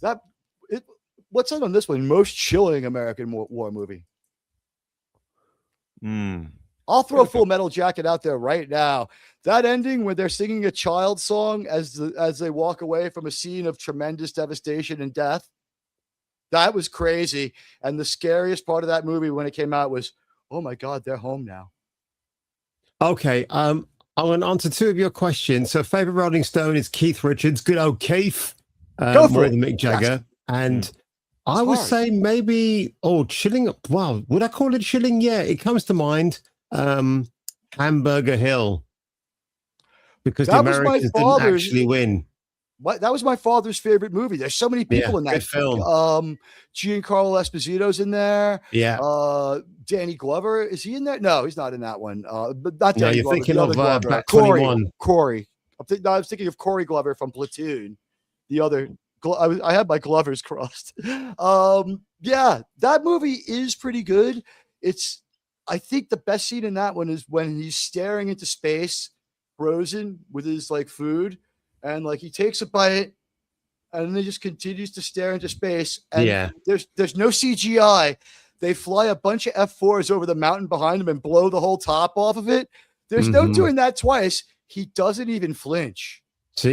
that it. What's on this one? Most chilling American war movie. I'll throw Full Metal Jacket out there right now. That ending where they're singing a child song as they walk away from a scene of tremendous devastation and death. That was crazy. And the scariest part of that movie when it came out was, oh my God, they're home now. Okay. I went on to 2 of your questions. So favorite Rolling Stone is Keith Richards. Good old Keith. Go for more it. than Mick Jagger. Yes. And I would say maybe, Chilling. Wow. Would I call it Chilling? Yeah, it comes to mind. Hamburger Hill. Because the Americans didn't actually win. That was my father's favorite movie. There's so many people in that film. Giancarlo Esposito's in there. Yeah. Danny Glover, is he in there? No, he's not in that one. But not Danny you're Glover. Thinking of Black Corey. 21. Corey. I was thinking of Corey Glover from Platoon. The other I had my Glovers crossed. Yeah, that movie is pretty good. I think the best scene in that one is when he's staring into space, frozen with his like food, and like he takes a bite, and then he just continues to stare into space. And Yeah. there's no CGI. They fly a bunch of F4s over the mountain behind him and blow the whole top off of it. There's no doing that twice. He doesn't even flinch. So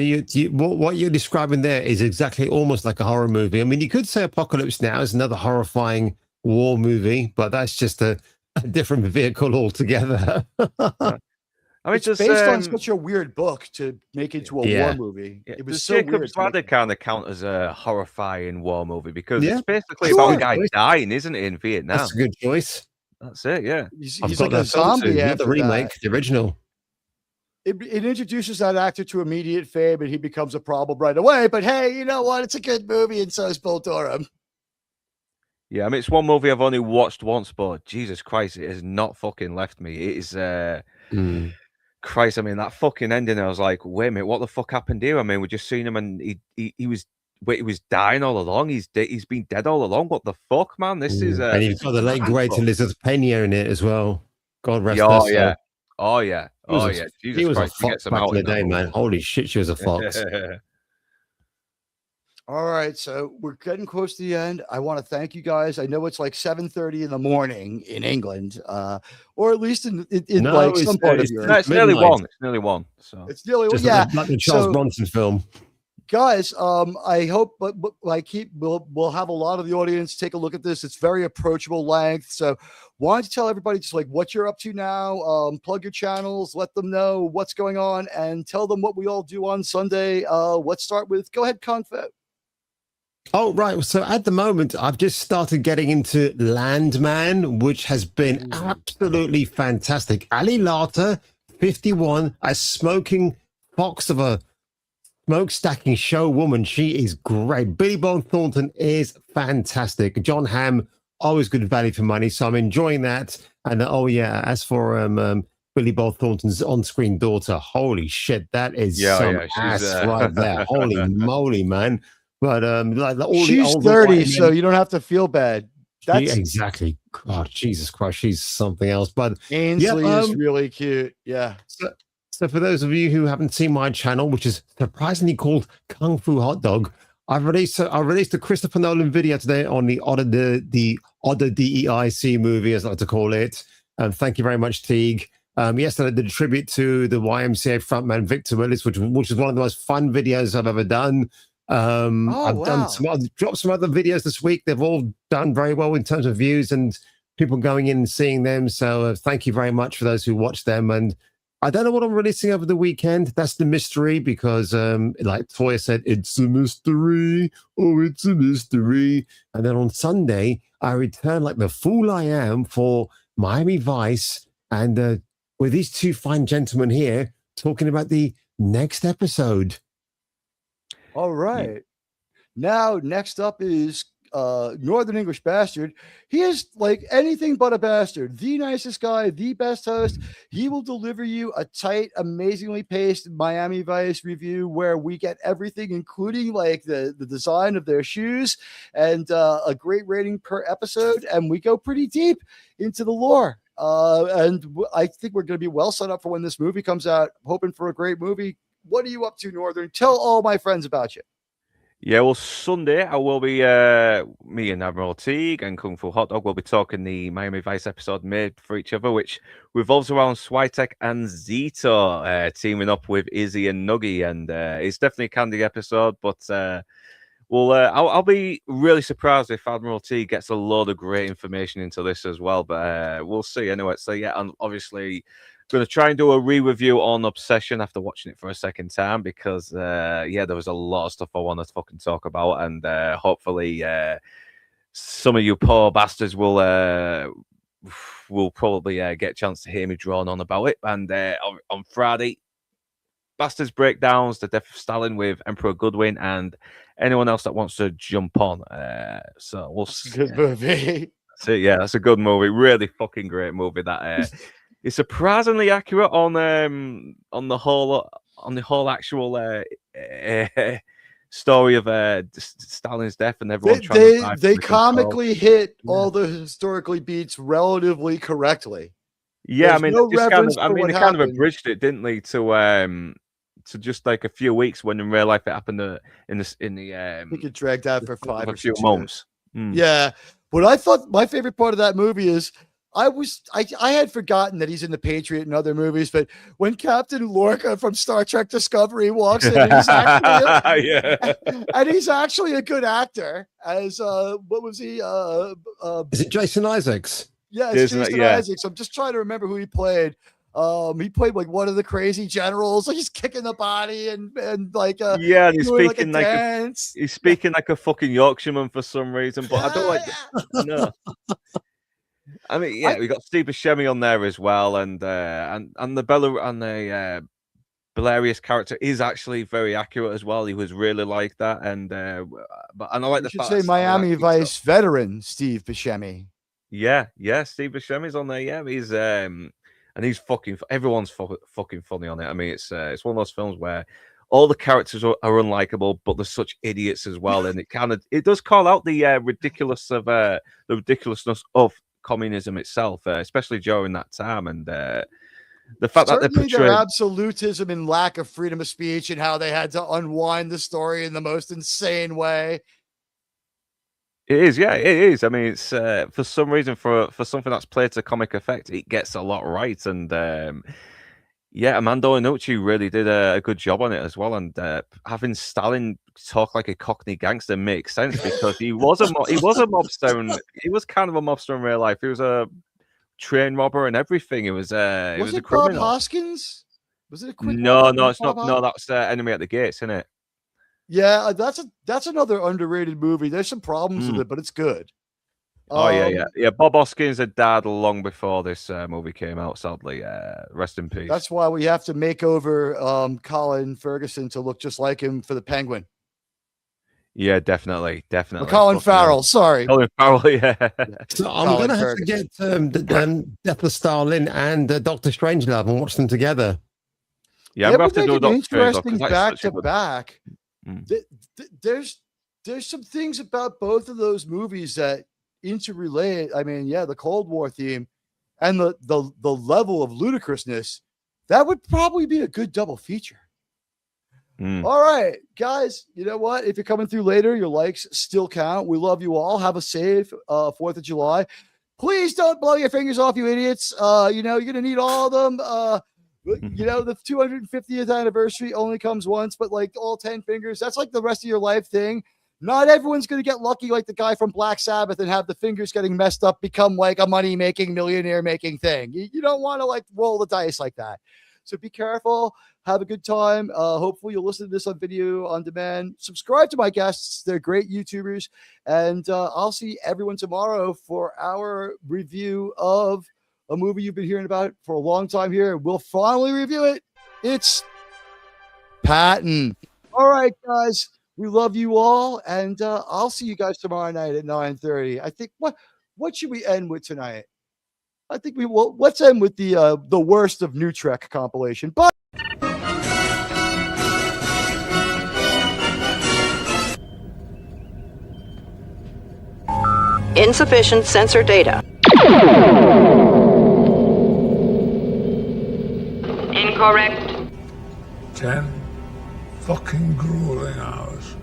what you're describing there is exactly almost like a horror movie. I mean, you could say Apocalypse Now is another horrifying war movie, but that's just a different vehicle altogether. I mean, it's based on such a weird book to make into a war movie. Yeah. It was Does so Jacob's weird. Ladder kind of count as a horrifying war movie because it's basically about a guy dying, isn't it, in Vietnam? That's a good choice. That's it. Yeah, he's like a zombie. Not the remake, the original. It introduces that actor to immediate fame, and he becomes a problem right away. But hey, you know what? It's a good movie, and so is Bull Durham. Yeah, I mean, it's one movie I've only watched once, but Jesus Christ, it has not fucking left me. It is. Christ, I mean, that fucking ending, I was like, wait a minute, what the fuck happened here? I mean, we just seen him and he was dying all along. He's been dead all along. What the fuck, man? This is and you've got the late great Elizabeth Pena in it as well. God rest her soul. Yeah. Oh yeah. Oh yeah. Jesus He was Christ, a fox back in the day, man. Holy shit, she was a fox. All right, so we're getting close to the end. I want to thank you guys. I know it's like 7:30 in the morning in England, or at least in like some part of Europe. No, it's nearly one. It's nearly one. So it's nearly one. Yeah, like the Charles Bronson film. Guys, I hope, but we'll have a lot of the audience take a look at this. It's very approachable length. So why don't you tell everybody just like what you're up to now, plug your channels, let them know what's going on, and tell them what we all do on Sunday. Let's start with, go ahead, Kung Fu. Oh, right. So at the moment, I've just started getting into Landman, which has been absolutely fantastic. Ali Larter, 51, a smoking fox of a smoke stacking show woman. She is great. Billy Bob Thornton is fantastic. John Hamm, always good value for money. So I'm enjoying that. And as for Billy Bob Thornton's on-screen daughter, holy shit, that is ass right there. Holy moly, man. But she's 30, so you don't have to feel bad. Exactly. God, Jesus Christ, she's something else. But Ainsley is really cute. Yeah. So for those of you who haven't seen my channel, which is surprisingly called Kung Fu Hot Dog, I released a Christopher Nolan video today on the Otter DEIC movie, as I like to call it. And thank you very much, Teague. Yesterday I did a tribute to the YMCA frontman Victor Willis, which is one of the most fun videos I've ever done. I've dropped some other videos this week. They've all done very well in terms of views and people going in and seeing them. So thank you very much for those who watched them. And I don't know what I'm releasing over the weekend. That's the mystery because, like Toya said, it's a mystery. Oh, it's a mystery. And then on Sunday, I return like the fool I am for Miami Vice. And with these two fine gentlemen here talking about the next episode. All right. Now, next up is Northern English Bastard. He is like anything but a bastard. The nicest guy, the best host. He will deliver you a tight, amazingly paced Miami Vice review where we get everything, including like the design of their shoes and a great rating per episode. And we go pretty deep into the lore. And I think we're going to be well set up for when this movie comes out. Hoping for a great movie. What are you up to, Northern? Tell all my friends about you. Yeah, well, Sunday I will be me and Admiral Teague and Kung Fu Hot Dog will be talking the Miami Vice episode Made for Each Other, which revolves around Switek and Zito teaming up with Izzy and Nuggy, and it's definitely a candy episode. But I'll be really surprised if Admiral T gets a load of great information into this as well. But we'll see anyway. So yeah, and obviously going to try and do a re-review on Obsession after watching it for a second time because, there was a lot of stuff I want to fucking talk about. And hopefully some of you poor bastards will probably get a chance to hear me drone on about it. And on Friday, Bastards Breakdowns, The Death of Stalin with Emperor Goodwin and anyone else that wants to jump on. So we'll see. Good movie. So, yeah, that's a good movie. Really fucking great movie. That is surprisingly accurate on the whole actual story of Stalin's death and everyone trying to dive They for the control. comically hit all the historically beats relatively correctly. Yeah, There's I mean, no just kind reverence of, I for mean, what they kind of happened. abridged it, didn't they, to just like a few weeks when in real life it happened in the I think it dragged out for 5 a or few 6 months. years. Yeah, but I thought my favorite part of that movie is I had forgotten that he's in The Patriot and other movies, but when Captain Lorca from Star Trek Discovery walks in, and he's actually and he's actually a good actor. As what was he? Is it Jason Isaacs? Yeah, it's Jason Isaacs. I'm just trying to remember who he played. He played like one of the crazy generals. Like he's kicking the body and like and he's doing speaking like a like dance. he's speaking like a fucking Yorkshireman for some reason, but I don't like. No, I mean, we got Steve Buscemi on there as well, and the Belarius character is actually very accurate as well. He was really like that, and I like the fact say Miami Vice veteran Steve Buscemi. Yeah, Steve Buscemi's on there. Yeah, he's and he's fucking. Everyone's fucking funny on it. I mean, it's one of those films where all the characters are unlikable, but they're such idiots as well, and it does call out the ridiculousness of communism itself, especially during that time, and the fact that they portray their absolutism and lack of freedom of speech and how they had to unwind the story in the most insane way. It is, yeah, it is. I mean, it's for some reason for something that's played to comic effect, it gets a lot right, and Armando Iannucci really did a good job on it as well. And having Stalin talk like a Cockney gangster makes sense because he was a mobster, and he was kind of a mobster in real life. He was a train robber and everything. It was a criminal. Bob Hoskins? Was it a quick? No, it's not. No, that's Enemy at the Gates, isn't it? Yeah, that's another underrated movie. There's some problems with it, but it's good. Oh yeah. Bob Hoskins had died long before this movie came out. Sadly, rest in peace. That's why we have to make over Colin Ferguson to look just like him for the Penguin. Yeah, definitely. Colin Farrell, sorry. Colin Farrell, yeah. So I'm going to have to get Death of Stalin and Doctor Strangelove and watch them together. Yeah, I'm going to have to do a Doctor interesting back to back. There's some things about both of those movies that interrelate. I mean, the Cold War theme and the level of ludicrousness, that would probably be a good double feature. All right, guys, you know what? If you're coming through later, your likes still count. We love you all. Have a safe 4th of July. Please don't blow your fingers off, you idiots. You're going to need all of them. The 250th anniversary only comes once, but like all 10 fingers, that's like the rest of your life thing. Not everyone's going to get lucky like the guy from Black Sabbath and have the fingers getting messed up become like a money-making, millionaire-making thing. You don't want to like roll the dice like that. So be careful. Have a good time. Hopefully you'll listen to this on video on demand. Subscribe to my guests. They're great YouTubers. And I'll see everyone tomorrow for our review of a movie you've been hearing about for a long time here. We'll finally review it. It's Patton. All right, guys. We love you all. And I'll see you guys tomorrow night at 9:30. I think what should we end with tonight? I think let's end with the worst of New Trek compilation. But Insufficient sensor data. Incorrect. 10 fucking grueling hours.